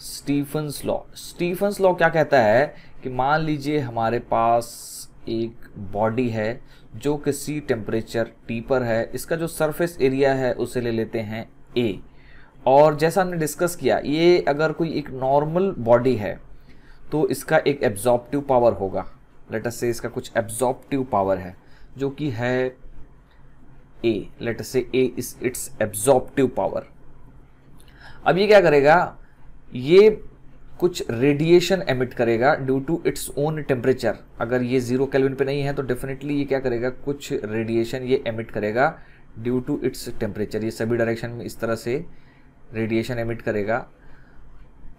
स्टीफन्स लॉ क्या कहता है कि मान लीजिए हमारे पास एक बॉडी है जो किसी टेम्परेचर T पर है, इसका जो सरफेस एरिया है उसे ले लेते हैं A, और जैसा हमने डिस्कस किया ये अगर कोई एक नॉर्मल बॉडी है तो इसका एक एब्जॉर्प्टिव पावर होगा, लेट अस से इसका कुछ एब्जॉर्प्टिव पावर है जो कि है A, late us say A is its absorptive power. अब ये क्या करेगा, ये कुछ रेडिएशन एमिट करेगा due to its own temperature. अगर ये 0 केल्विन पे नहीं है तो डेफिनेटली ये क्या करेगा, कुछ रेडिएशन ये एमिट करेगा ड्यू टू इट्स टेम्परेचर। ये सभी डायरेक्शन में इस तरह से रेडिएशन एमिट करेगा।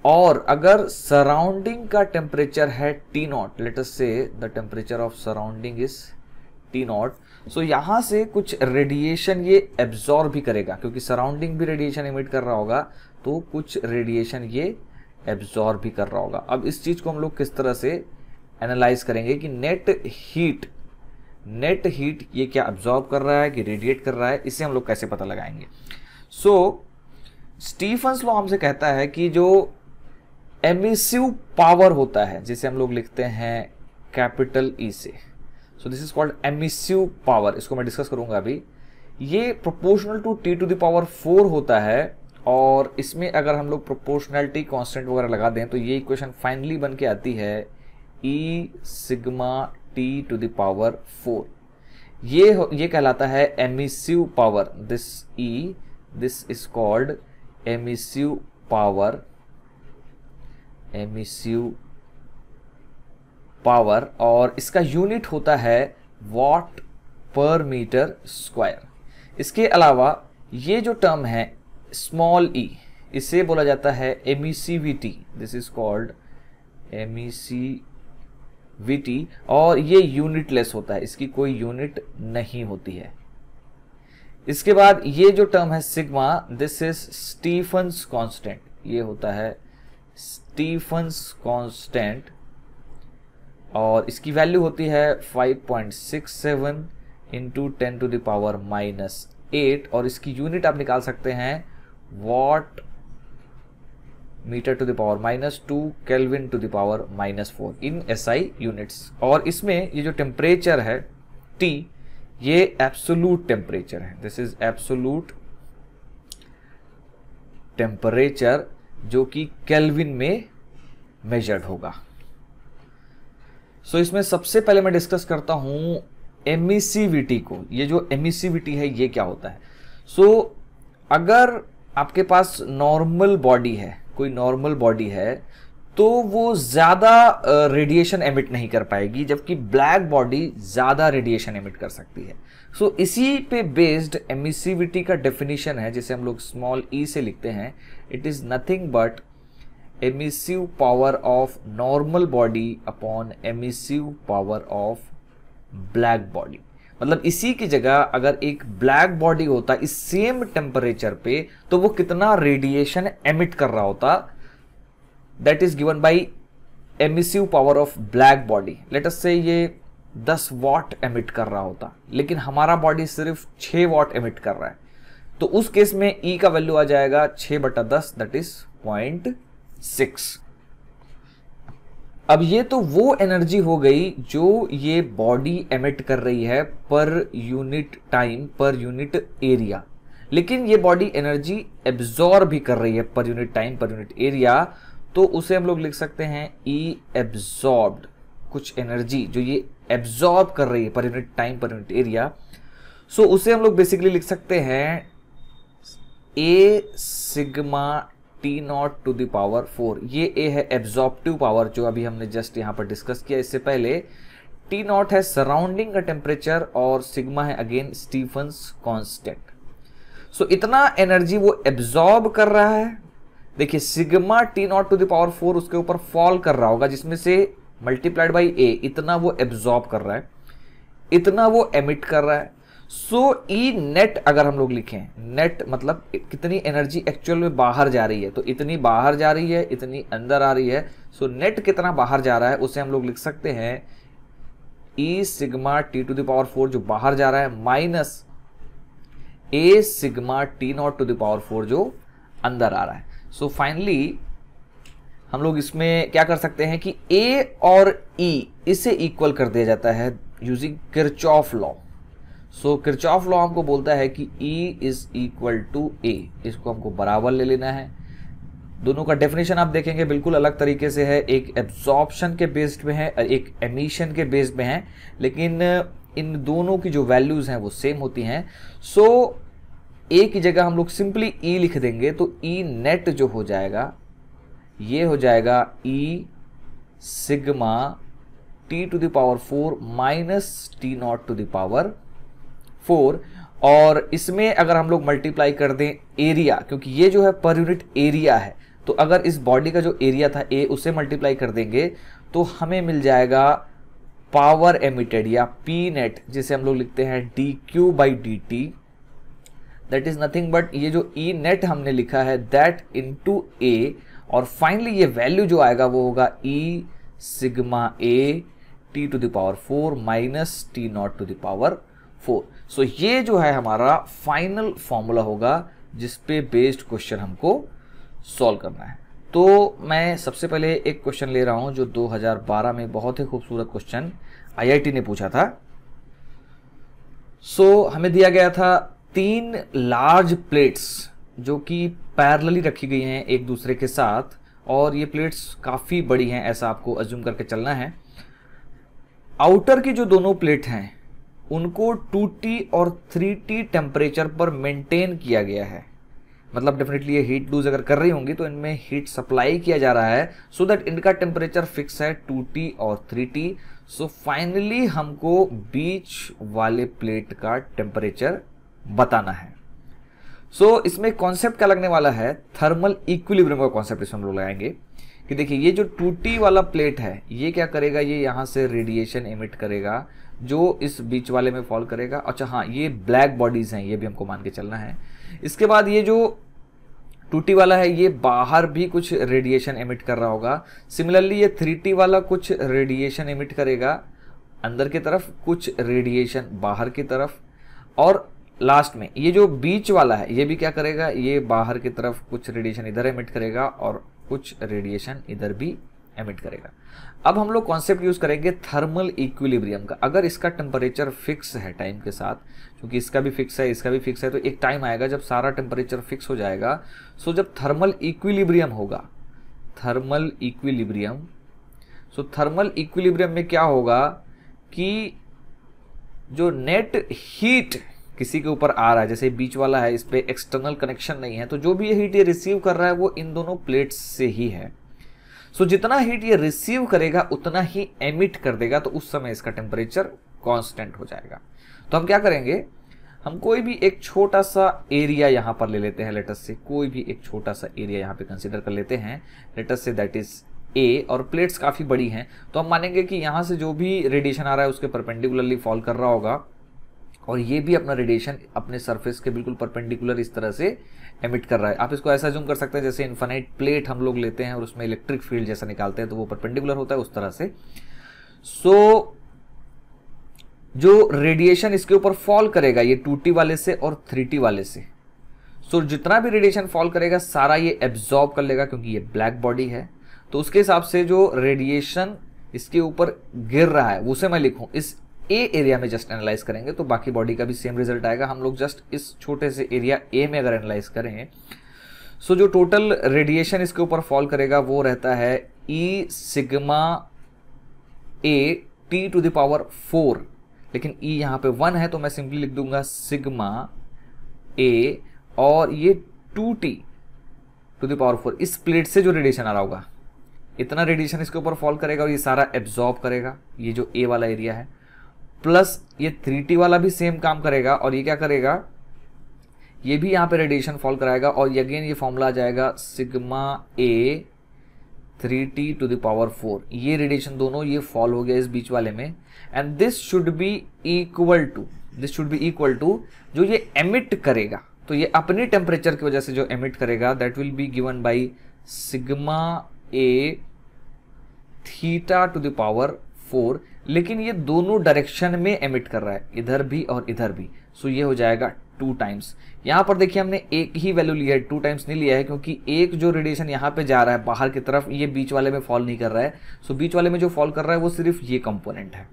और अगर सराउंडिंग का टेम्परेचर है T0, लेट अस से the temperature of surrounding is T0, सो यहाँ से कुछ रेडिएशन ये एब्जॉर्ब भी करेगा, क्योंकि सराउंडिंग भी रेडिएशन एमिट कर रहा होगा तो कुछ रेडिएशन ये एब्जॉर्ब भी कर रहा होगा। अब इस चीज को हम लोग किस तरह से एनालाइज करेंगे कि नेट हीट ये क्या एब्जॉर्ब कर रहा है कि रेडिएट कर रहा है, इसे हम लोग कैसे पता लगाएंगे। सो स्टीफन्स लॉ हमसे कहता है कि जो एमिसिव पावर होता है, जिसे हम लोग लिखते हैं कैपिटल E से, so this is called emissive power, इसको मैं डिस्कस करूंगा अभी। ये proportional to T to the power 4 होता है, और इसमें अगर हम लोग प्रोपोर्शनैलिटी कांस्टेंट वगैरह लगा दें तो ये इक्वेशन फाइनली बन के आती है E sigma T to the power 4। ये कहलाता है emissive power. This is called emissive power, और इसका यूनिट होता है वॉट पर मीटर स्क्वायर। इसके अलावा ये जो टर्म है स्मॉल e, इसे बोला जाता है emissivity. This is called emissivity, और ये यूनिटलेस होता है, इसकी कोई यूनिट नहीं होती है। इसके बाद ये जो टर्म है sigma, this is Stefan's constant, ये होता है स्टीफन्स कांस्टेंट, और इसकी वैल्यू होती है 5.67 इंटू 10 टू द पावर -8, और इसकी यूनिट आप निकाल सकते हैं watt metre to the power -2 kelvin to the power -4 in SI units. और इसमें ये जो टेम्परेचर है T, ये एब्सोलूट टेम्परेचर है। दिस इज एब्सोलूट टेम्परेचर जो कि केल्विन में मेजर्ड होगा। सो इसमें सबसे पहले मैं डिस्कस करता हूं एमिसिविटी को। ये जो एमिसिविटी है ये क्या होता है। सो अगर आपके पास नॉर्मल बॉडी है, कोई नॉर्मल बॉडी है, तो वो ज़्यादा रेडिएशन एमिट नहीं कर पाएगी, जबकि ब्लैक बॉडी ज़्यादा रेडिएशन एमिट कर सकती है। सो इसी पे बेस्ड एमिसिविटी का डेफिनेशन है, जिसे हम लोग स्मॉल e से लिखते हैं। It is nothing but emissive power of normal body upon emissive power of black body. मतलब इसी की जगह अगर एक ब्लैक बॉडी होता इस सेम टेम्परेचर पे, तो वो कितना रेडिएशन एमिट कर रहा होता, that is given by emissive power of black body. Late us से ये 10 वॉट एमिट कर रहा होता, लेकिन हमारा बॉडी सिर्फ 6 वॉट एमिट कर रहा है, तो उस केस में E का वैल्यू आ जाएगा 6/10, दैट इज 0.6। अब ये तो वो एनर्जी हो गई जो ये बॉडी एमिट कर रही है per unit time, per unit area, लेकिन ये बॉडी एनर्जी एब्जॉर्ब भी कर रही है per unit time, per unit area. तो उसे हम लोग लिख सकते हैं E एब्जॉर्ब्ड, कुछ एनर्जी जो ये एब्जॉर्ब कर रही है per unit time, per unit area. So उसे हम लोग बेसिकली लिख सकते हैं A sigma T0 to the power 4। ये A है एब्जॉर्प्टिव पावर, जो अभी हमने जस्ट यहाँ पर डिस्कस किया। इससे पहले T0 है सराउंडिंग का टेम्परेचर, और सिग्मा है अगेन स्टीफन्स कांस्टेंट। सो इतना एनर्जी वो एब्जॉर्ब कर रहा है। देखिए sigma T0 to the power 4 उसके ऊपर फॉल कर रहा होगा, जिसमें से मल्टीप्लाइड बाई A इतना वो एब्जॉर्ब कर रहा है, इतना वो एमिट कर रहा है। सो ई नेट अगर हम लोग लिखें, नेट मतलब कितनी एनर्जी एक्चुअल में बाहर जा रही है, तो इतनी बाहर जा रही है, इतनी अंदर आ रही है। सो नेट कितना बाहर जा रहा है उसे हम लोग लिख सकते हैं E sigma T to the power 4 जो बाहर जा रहा है, minus A sigma T not to the power 4 जो अंदर आ रहा है। सो फाइनली हम लोग इसमें क्या कर सकते हैं कि ए और ई इसे इक्वल कर दिया जाता है यूजिंग किरचॉफ लॉ। सो किरचॉफ लॉ हमको बोलता है कि E इज इक्वल टू ए, इसको हमको बराबर ले लेना है। दोनों का डेफिनेशन आप देखेंगे बिल्कुल अलग तरीके से है, एक एब्जॉर्प्शन के बेस्ड में है, एक एमिशन के बेस्ड में है, लेकिन इन दोनों की जो वैल्यूज हैं वो सेम होती हैं। सो ए की जगह हम लोग सिंपली E लिख देंगे, तो E नेट जो हो जाएगा ये हो जाएगा E sigma T to the power 4 minus T not to the power 4। और इसमें अगर हम लोग मल्टीप्लाई कर दें एरिया, क्योंकि ये जो है पर यूनिट एरिया है, तो अगर इस बॉडी का जो एरिया था ए उससे मल्टीप्लाई कर देंगे तो हमें मिल जाएगा पावर एमिटेड या पी नेट, जिसे हम लोग लिखते हैं D Q by D T. That is nothing but ये जो ई नेट हमने लिखा है दैट इनटू ए, और फाइनली ये वैल्यू जो आएगा वो होगा E sigma A T to the power 4 minus T not to the power 4। So ये जो है हमारा फाइनल फॉर्मूला होगा जिस पे बेस्ड क्वेश्चन हमको सॉल्व करना है। तो मैं सबसे पहले एक क्वेश्चन ले रहा हूं जो 2012 में बहुत ही खूबसूरत क्वेश्चन आईआईटी ने पूछा था। सो हमें दिया गया था 3 लार्ज प्लेट्स जो कि पैरेलली रखी गई हैं एक दूसरे के साथ, और ये प्लेट्स काफी बड़ी हैं, ऐसा आपको अज्यूम करके चलना है। आउटर की जो दोनों प्लेट हैं उनको 2T और 3T टेम्परेचर पर मेंटेन किया गया है, मतलब डेफिनेटली ये हीट लूज अगर कर रही होंगी तो इनमें हीट सप्लाई किया जा रहा है, सो दैट इनका टेम्परेचर फिक्स है 2T और 3T। सो फाइनली हमको बीच वाले प्लेट का टेम्परेचर बताना है। सो इसमें कॉन्सेप्ट क्या लगने वाला है, थर्मल इक्विलिब्रियम का कॉन्सेप्ट इसमें हम लोग लगाएंगे कि देखिए ये जो 2T वाला प्लेट है ये क्या करेगा, ये यहाँ से रेडिएशन एमिट करेगा जो इस बीच वाले में फॉल करेगा। अच्छा हाँ, ये ब्लैक बॉडीज हैं, ये भी हमको मान के चलना है। इसके बाद ये जो 2T वाला है ये बाहर भी कुछ रेडिएशन एमिट कर रहा होगा। सिमिलरली ये 3T वाला कुछ रेडिएशन एमिट करेगा अंदर की तरफ, कुछ रेडिएशन बाहर की तरफ, और लास्ट में ये जो बीच वाला है ये भी क्या करेगा, ये बाहर की तरफ कुछ रेडिएशन इधर एमिट करेगा और कुछ रेडिएशन इधर भी एमिट करेगा। अब हम लोग कॉन्सेप्ट यूज करेंगे थर्मल इक्विलिब्रियम का। अगर इसका टेम्परेचर फिक्स है टाइम के साथ, क्योंकि इसका भी फिक्स है इसका भी फिक्स है, तो एक टाइम आएगा जब सारा टेम्परेचर फिक्स हो जाएगा। सो जब थर्मल इक्विलिब्रियम होगा, थर्मल इक्विलिब्रियम, सो थर्मल इक्विलिब्रियम में क्या होगा कि जो नेट हीट किसी के ऊपर आ रहा है, जैसे बीच वाला है इस पे एक्सटर्नल कनेक्शन नहीं है, तो जो भी ये हीट ये रिसीव कर रहा है वो इन दोनों प्लेट्स से ही है। सो जितना हीट ये रिसीव करेगा उतना ही एमिट कर देगा, तो उस समय इसका टेम्परेचर कांस्टेंट हो जाएगा। तो हम क्या करेंगे, हम कोई भी एक छोटा सा एरिया यहां पर ले लेते हैं, लेटस से कोई भी एक छोटा सा एरिया यहां पे कंसीडर कर लेते हैं, let's say that is a, और प्लेट्स काफी बड़ी हैं, तो हम मानेंगे कि यहां से जो भी रेडिएशन आ रहा है उसके परपेंडिकुलरली फॉल कर रहा होगा, और ये भी अपना रेडिएशन अपने सरफेस के बिल्कुल परपेंडिकुलर इस तरह से एमिट कर रहा है। आप इसको ऐसा जूम कर सकते हैं जैसे इन्फिनिट प्लेट हम लोग लेते हैं और उसमें इलेक्ट्रिक फील्ड जैसा निकालते हैं तो वो परपेंडिकुलर होता है उस तरह से। सो जो रेडिएशन इसके ऊपर फॉल करेगा ये 2T वाले से और 3T वाले से, सो जितना भी रेडिएशन फॉल करेगा सारा ये एब्जॉर्ब कर लेगा, क्योंकि ये ब्लैक बॉडी है। तो उसके हिसाब से जो रेडिएशन इसके ऊपर गिर रहा है उसे मैं लिखूं इस ए एरिया में जस्ट एनालाइज करेंगे तो बाकी बॉडी का भी सेम रिजल्ट आएगा। हम लोग जस्ट इस छोटे से एरिया ए में अगर एनालाइज करें, सो जो टोटल रेडिएशन इसके ऊपर फॉल करेगा वो रहता है E sigma A T to the power 4, लेकिन ई यहाँ पे 1 है तो मैं सिंपली लिख दूंगा सिग्मा ए, और ये 2T टू द पावर 4 इस प्लेट से जो रेडिएशन आ रहा होगा इतना रेडिएशन इसके ऊपर फॉल करेगा और ये सारा एब्जॉर्ब करेगा, ये जो ए वाला एरिया है, प्लस ये 3T वाला भी सेम काम करेगा, और ये क्या करेगा, ये भी यहाँ पे रेडिएशन फॉल कराएगा, और अगेन ये फॉर्मूला आ जाएगा sigma A 3T to the power 4। ये रेडिएशन दोनों ये फॉल हो गया इस बीच वाले में, and this should be equal to, this should be equal to जो ये एमिट करेगा, तो ये अपनी टेम्परेचर की वजह से जो एमिट करेगा that will be given by sigma A theta two the power 4, लेकिन ये दोनों डायरेक्शन में एमिट कर रहा है, इधर भी और इधर भी, सो ये हो जाएगा 2 टाइम्स। यहाँ पर देखिए हमने एक ही वैल्यू लिया है, 2 टाइम्स नहीं लिया है, क्योंकि एक जो रेडिएशन यहाँ पे जा रहा है बाहर की तरफ, ये बीच वाले में फॉल नहीं कर रहा है, सो बीच वाले में जो फॉल कर रहा है वो सिर्फ ये कंपोनेंट है।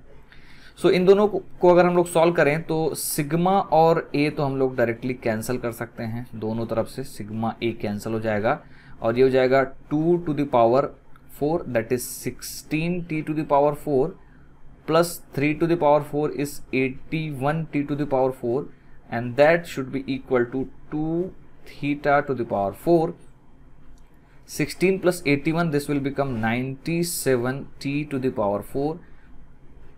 सो इन दोनों को अगर हम लोग सॉल्व करें तो सिग्मा और ए तो हम लोग डायरेक्टली कैंसिल कर सकते हैं, दोनों तरफ से सिग्मा ए कैंसिल हो जाएगा, और ये हो जाएगा 2 to the power 4 that is 16 t to the power 4 plus 3 to the power 4 is 81 t to the power 4, and that should be equal to 2 theta to the power 4. 16 plus 81, this will become 97 t to the power 4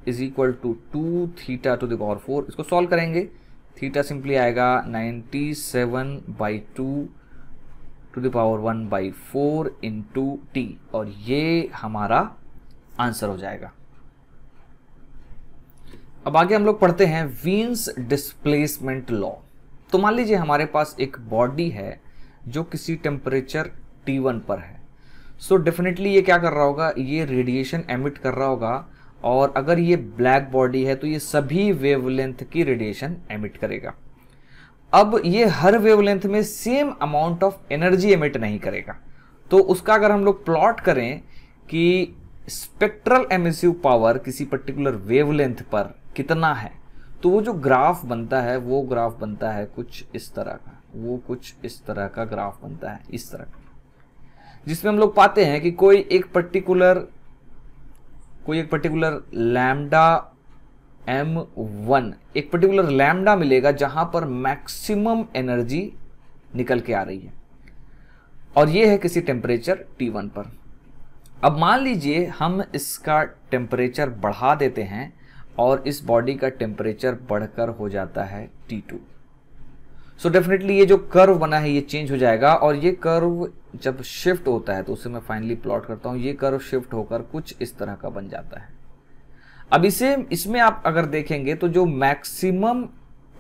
is equal to 2 theta to the power 4. इसको solve करेंगे, theta simply आएगा 97 by 2 to the power 1 by 4 into t, और ये हमारा answer हो जाएगा। अब आगे हम लोग पढ़ते हैं वीन्स डिस्प्लेसमेंट लॉ। तो मान लीजिए हमारे पास एक बॉडी है जो किसी टेम्परेचर T1 पर है, सो डेफिनेटली ये क्या कर रहा होगा, ये रेडिएशन एमिट कर रहा होगा, और अगर ये ब्लैक बॉडी है तो ये सभी वेवलेंथ की रेडिएशन एमिट करेगा। अब ये हर वेवलेंथ में same amount of energy emit नहीं करेगा, तो उसका अगर हम लोग प्लॉट करें कि स्पेक्ट्रल एमिसिव पावर किसी पर्टिकुलर वेवलेंथ पर कितना है, तो वो जो ग्राफ बनता है वो ग्राफ बनता है कुछ इस तरह का, वो कुछ इस तरह का ग्राफ बनता है, इस तरह का, जिसमें हम लोग पाते हैं कि कोई एक पर्टिकुलर लैम्डा m1, एक पर्टिकुलर लैम्डा मिलेगा जहां पर मैक्सिमम एनर्जी निकल के आ रही है, और ये है किसी टेम्परेचर T1 पर। अब मान लीजिए हम इसका टेम्परेचर बढ़ा देते हैं और इस बॉडी का टेम्परेचर बढ़कर हो जाता है T2, सो डेफिनेटली ये जो कर्व बना है ये चेंज हो जाएगा, और ये कर्व जब शिफ्ट होता है तो उसे मैं फाइनली प्लॉट करता हूँ, ये कर्व शिफ्ट होकर कुछ इस तरह का बन जाता है। अब इसमें आप अगर देखेंगे तो जो मैक्सिमम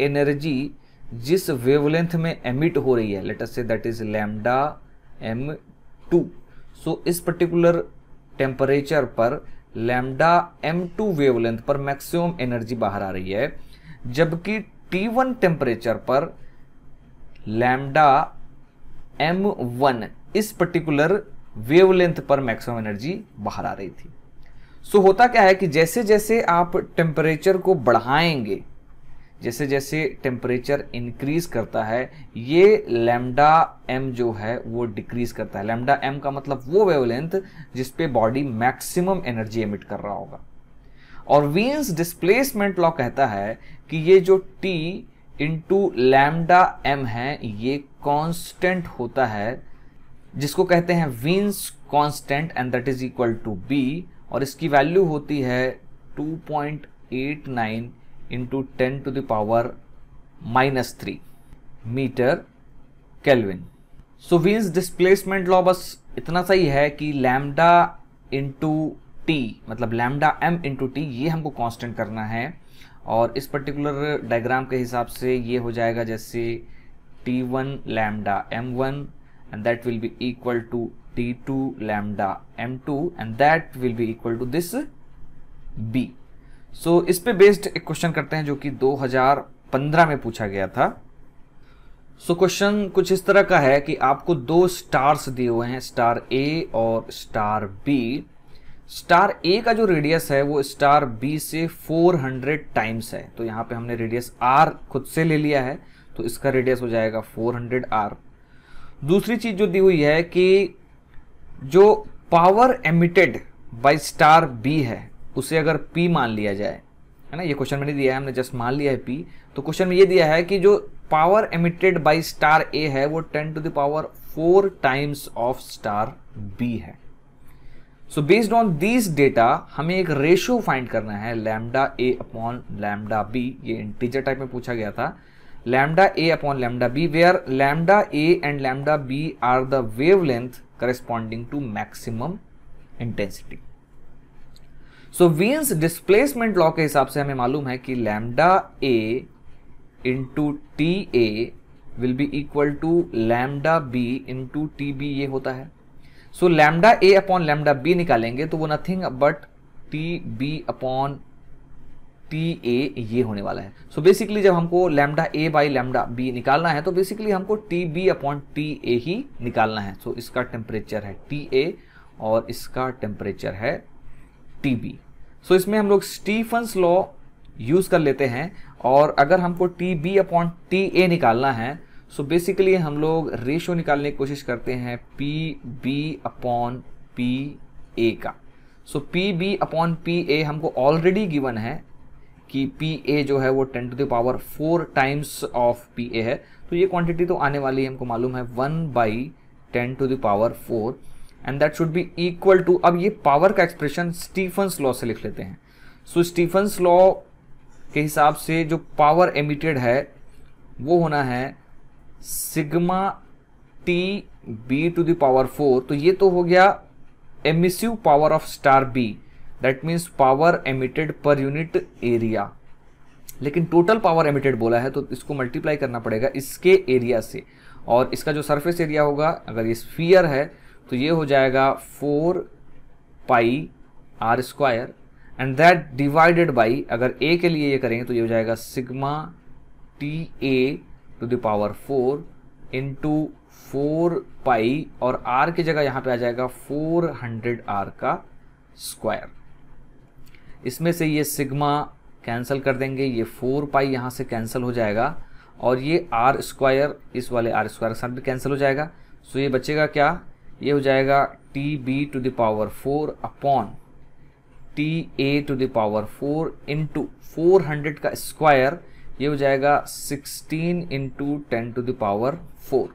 एनर्जी जिस वेवलेंथ में एमिट हो रही है, late us say that is lambda m2, सो इस पर्टिकुलर टेम्परेचर पर लैम्डा m2 वेवलेंथ पर मैक्सिमम एनर्जी बाहर आ रही है, जबकि T1 टेम्परेचर पर लैम्डा m1 इस पर्टिकुलर वेवलेंथ पर मैक्सिमम एनर्जी बाहर आ रही थी। सो होता क्या है कि जैसे जैसे आप टेम्परेचर को बढ़ाएंगे, जैसे जैसे टेम्परेचर इंक्रीज करता है, ये लैम्डा m जो है वो डिक्रीज करता है। लैम्डा m का मतलब वो वेवलेंथ जिस पे बॉडी मैक्सिमम एनर्जी एमिट कर रहा होगा। और वीन्स डिस्प्लेसमेंट लॉ कहता है कि ये जो t इंटू लैम्डा m है ये कांस्टेंट होता है, जिसको कहते हैं Wien's constant, and that is equal to b, और इसकी वैल्यू होती है 2.89 into 10 to the power -3 metre kelvin. So Wien's displacement law बस इतना सही है कि लैम्डा इंटू टी, मतलब लैम्डा m इंटू टी, ये हमको कांस्टेंट करना है, और इस पर्टिकुलर डायग्राम के हिसाब से ये हो जाएगा जैसे T1 lambda m1 and that will be equal to T2 lambda m2 and that will be equal to this b। सो इस पे बेस्ड एक क्वेश्चन करते हैं जो कि 2015 में पूछा गया था। सो क्वेश्चन कुछ इस तरह का है कि आपको दो स्टार्स दिए हुए हैं, स्टार ए और स्टार बी। स्टार ए का जो रेडियस है वो स्टार बी से 400 टाइम्स है, तो यहाँ पे हमने रेडियस r खुद से ले लिया है, तो इसका रेडियस हो जाएगा 400r। दूसरी चीज जो दी हुई है कि जो power emitted by star B है उसे अगर P मान लिया जाए, है ना, ये क्वेश्चन मैंने दिया है, हमने जस्ट मान लिया है P। तो क्वेश्चन में ये दिया है कि जो power emitted by star A है वो 10 to the power 4 times of star B है। So based on this data हमें एक रेशियो फाइंड करना है, lambda A upon lambda B। ये इंटीजर टाइप में पूछा गया था, lambda A upon lambda B, where lambda A and lambda B are the wavelength corresponding to maximum intensity. So Wien's displacement law के हिसाब से हमें मालूम है कि lambda A into T A will be equal to lambda B into T B, ये होता है। So lambda A upon lambda B निकालेंगे तो वो nothing but T B upon T A ये होने वाला है। सो बेसिकली जब हमको lambda A by lambda B निकालना है तो बेसिकली हमको T B upon T A ही निकालना है। सो इसका टेम्परेचर है टी ए और इसका टेम्परेचर है टी बी। सो इसमें हम लोग स्टीफन्स लॉ यूज कर लेते हैं, और अगर हमको T B upon T A निकालना है सो बेसिकली हम लोग रेशियो निकालने की कोशिश करते हैं P B upon P A का। So P B upon P A हमको ऑलरेडी गिवन है कि पी ए जो है वो 10 to the power 4 times of P A है, तो ये क्वांटिटी तो आने वाली है, हमको मालूम है 1/10 to the power 4 and that should be equal to, अब ये पावर का एक्सप्रेशन स्टीफन्स लॉ से लिख लेते हैं। सो स्टीफन्स लॉ के हिसाब से जो पावर एमिटेड है वो होना है sigma T B to the power 4, तो ये तो हो गया emissive power of star B, that means power emitted per unit area. लेकिन टोटल पावर एमिटेड बोला है तो इसको मल्टीप्लाई करना पड़ेगा इसके एरिया से, और इसका जो सरफेस एरिया होगा अगर ये स्फीयर है तो ये हो जाएगा 4 pi R square and that divided by, अगर ए के लिए ये करेंगे तो ये हो जाएगा sigma T A to the power 4 into 4 pi, और आर की जगह यहाँ पे आ जाएगा 400 आर का स्क्वायर। इसमें से ये सिग्मा कैंसिल कर देंगे, ये 4 पाई यहाँ से कैंसिल हो जाएगा, और ये आर स्क्वायर इस वाले आर स्क्वायर के साथ भी कैंसिल हो जाएगा। सो ये बचेगा क्या, ये हो जाएगा T B to the power 4 upon T A to the power 4 into 400 का स्क्वायर, ये हो जाएगा 16 इंटू 10 टू द पावर 4।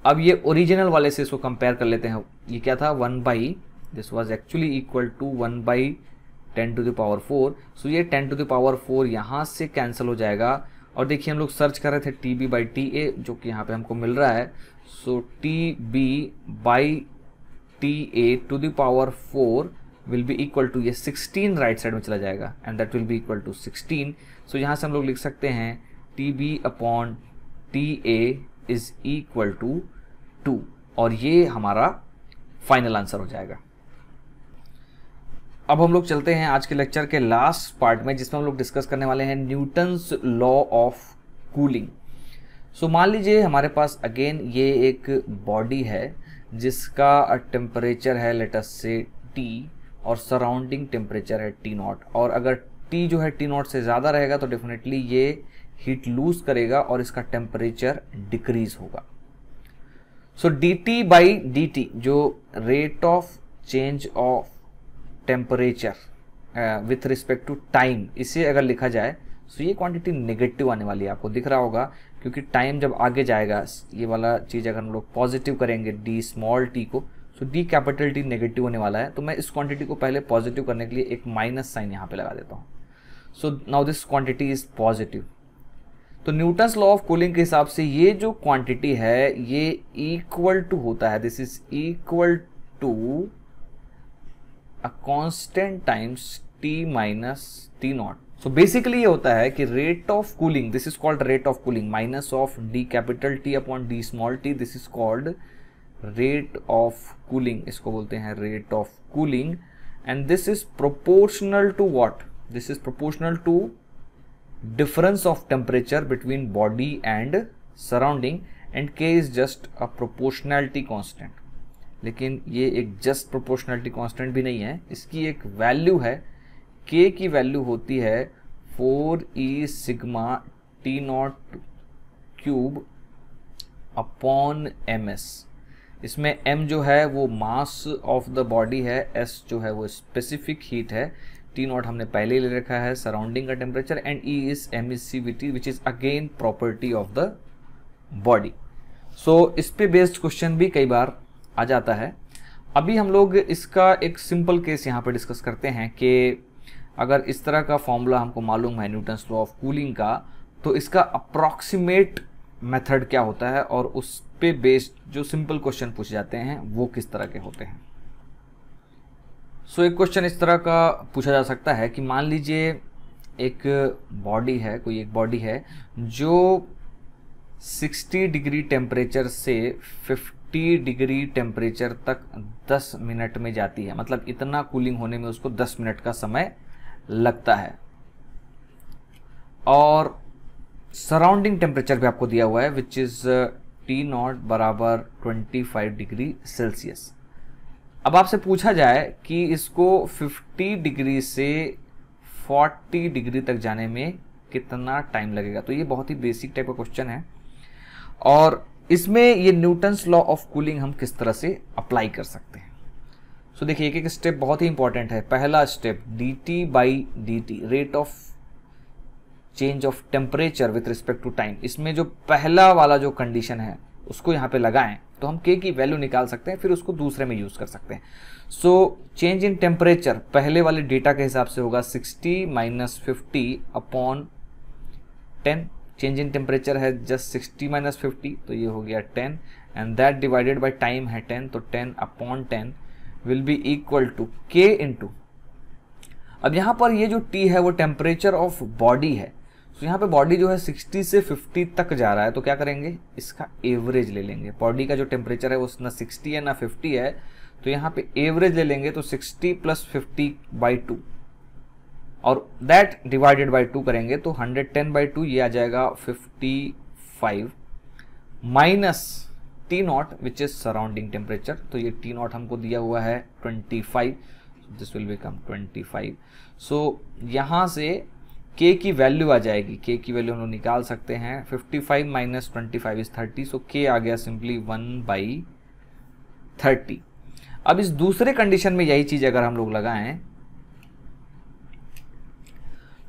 अब ये ओरिजिनल वाले से इसको कंपेयर कर लेते हैं, ये क्या था 1 by, this was actually equal to 1/10 to the power 4। So ये 10 टू द पावर 4 यहाँ से कैंसिल हो जाएगा, और देखिए हम लोग सर्च कर रहे थे T B by T A जो कि यहाँ पे हमको मिल रहा है। So T B by T A to the power 4 will be equal to, ये 16 राइट साइड में चला जाएगा and that will be equal to 16। So यहाँ से हम लोग लिख सकते हैं T B upon T A is equal to 2, और ये हमारा फाइनल आंसर हो जाएगा। अब हम लोग चलते हैं आज के लेक्चर के लास्ट पार्ट में, जिसमें हम लोग डिस्कस करने वाले हैं न्यूटन्स लॉ ऑफ कूलिंग। सो मान लीजिए हमारे पास अगेन ये एक बॉडी है जिसका टेम्परेचर है लेट अस से T और सराउंडिंग टेम्परेचर है T0, और अगर T जो है T0 से ज़्यादा रहेगा तो डेफिनेटली ये हीट लूज करेगा और इसका टेम्परेचर डिक्रीज होगा। सो dt बाई dt जो rate of change of temperature with respect to time, इसे अगर लिखा जाए तो ये क्वांटिटी नेगेटिव आने वाली है, आपको दिख रहा होगा, क्योंकि टाइम जब आगे जाएगा ये वाला चीज़ अगर हम लोग पॉजिटिव करेंगे डी स्मॉल टी को, तो डी कैपिटल टी नेगेटिव होने वाला है। तो मैं इस क्वांटिटी को पहले पॉजिटिव करने के लिए एक माइनस साइन यहाँ पे लगा देता हूँ। So now this quantity is positive. तो न्यूटन्स लॉ ऑफ कूलिंग के हिसाब से ये जो क्वांटिटी है ये इक्वल टू होता है, this is equal to a constant times T minus T naught. So basically ये होता है कि rate of cooling, this is called rate of cooling, minus of d capital T upon d small T, this is called rate of cooling, इसको बोलते हैं rate of cooling. And this is proportional to what, this is proportional to difference of temperature between body and surrounding, and k is just a proportionality constant। लेकिन ये एक just proportionality constant भी नहीं है, इसकी एक वैल्यू है, k की वैल्यू होती है 4e sigma t naught cube upon ms। इसमें m जो है वो मास ऑफ द बॉडी है, s जो है वो स्पेसिफिक हीट है, टी नॉट हमने पहले ही ले रखा है सराउंडिंग का temperature, and E is emissivity which is again property of the body. So इस पे बेस्ड क्वेश्चन भी कई बार आ जाता है। अभी हम लोग इसका एक सिंपल केस यहाँ पे डिस्कस करते हैं कि अगर इस तरह का फॉर्मूला हमको मालूम है न्यूटन्स लॉ ऑफ कूलिंग का, तो इसका अप्रॉक्सीमेट मेथड क्या होता है और उस पे बेस्ड जो सिंपल क्वेश्चन पूछे जाते हैं वो किस तरह के होते हैं। सो एक क्वेश्चन इस तरह का पूछा जा सकता है कि मान लीजिए एक बॉडी है, कोई एक बॉडी है जो 60 डिग्री टेम्परेचर से 50 डिग्री टेम्परेचर तक 10 मिनट में जाती है, मतलब इतना कूलिंग होने में उसको 10 मिनट का समय लगता है। और सराउंडिंग टेम्परेचर भी आपको दिया हुआ है विच इज T0 बराबर 25 डिग्री सेल्सियस। अब आपसे पूछा जाए कि इसको 50 डिग्री से 40 डिग्री तक जाने में कितना टाइम लगेगा, तो ये बहुत ही बेसिक टाइप का क्वेश्चन है और इसमें ये न्यूटन्स लॉ ऑफ कूलिंग हम किस तरह से अप्लाई कर सकते हैं। सो देखिए एक एक स्टेप बहुत ही इंपॉर्टेंट है। पहला step dt by dt, rate of change of temperature with respect to time. इसमें जो पहला वाला जो कंडीशन है उसको यहाँ पे लगाएं तो हम k की वैल्यू निकाल सकते हैं, फिर उसको दूसरे में यूज कर सकते हैं। सो चेंज इन टेम्परेचर पहले वाले डेटा के हिसाब से होगा 60 minus 50 upon 10। Change in temperature है जस्ट 60 माइनस 50, तो ये हो गया 10 and that divided by time है 10, तो 10 upon 10 will be equal to k into, अब यहाँ पर ये जो t है वो टेम्परेचर ऑफ बॉडी है। तो यहाँ पे बॉडी जो है 60 से 50 तक जा रहा है, तो क्या करेंगे इसका एवरेज ले लेंगे। बॉडी का जो टेम्परेचर है वो ना 60 है ना 50 है, तो यहाँ पे एवरेज ले लेंगे, तो 60 प्लस 50 बाई 2 और दैट डिवाइडेड बाई 2 करेंगे तो 110 बाई 2 ये आ जाएगा 55 minus T0 which is surrounding temperature. तो ये T0 हमको दिया हुआ है 25, दिस विल बिकम 25। सो यहाँ से k की वैल्यू आ जाएगी, k की वैल्यू हम लोग निकाल सकते हैं। 55 माइनस 25 इज 30, सो k आ गया सिंपली 1/30। अब इस दूसरे कंडीशन में यही चीज अगर हम लोग लगाएं,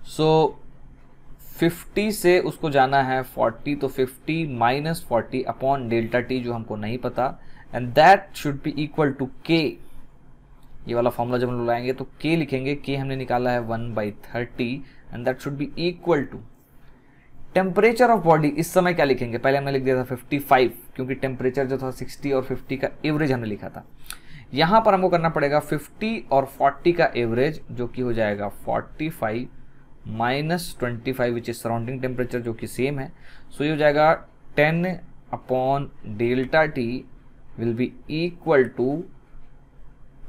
सो 50 से उसको जाना है 40, तो 50 माइनस 40 अपॉन डेल्टा टी जो हमको नहीं पता, and that should be equal to k। ये वाला फॉर्मूला जब हम लोग लाएंगे तो k लिखेंगे, k हमने निकाला है 1/30 and that should be equal to temperature of body. इस समय क्या लिखेंगे, पहले हमने लिख दिया था 55 क्योंकि टेम्परेचर जो था 60 और 50 का एवरेज हमने लिखा था। यहां पर हमको करना पड़ेगा 50 और 40 का एवरेज जो कि हो जाएगा 45 minus 25 which is surrounding temperature जो कि सेम है। सो ये हो जाएगा 10 upon delta T will be equal to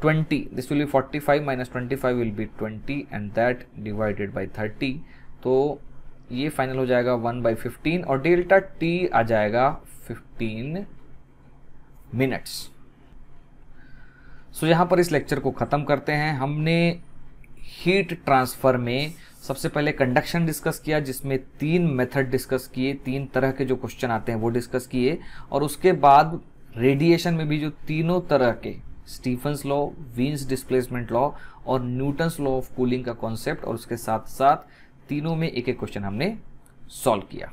20, this will be 45 minus 25 will be 20 and that divided by 30, तो ये फाइनल हो जाएगा 1/15 और डेल्टा t आ जाएगा 15 मिनट्स। सो यहाँ पर इस लेक्चर को ख़त्म करते हैं। हमने हीट ट्रांसफ़र में सबसे पहले कंडक्शन डिस्कस किया जिसमें 3 मेथड डिस्कस किए, 3 तरह के जो क्वेश्चन आते हैं वो डिस्कस किए, और उसके बाद रेडिएशन में भी जो तीनों तरह के Stefan's law, Wien's displacement law और न्यूटन्स लॉ ऑफ कूलिंग का कॉन्सेप्ट, और उसके साथ साथ तीनों में एक एक क्वेश्चन हमने सॉल्व किया।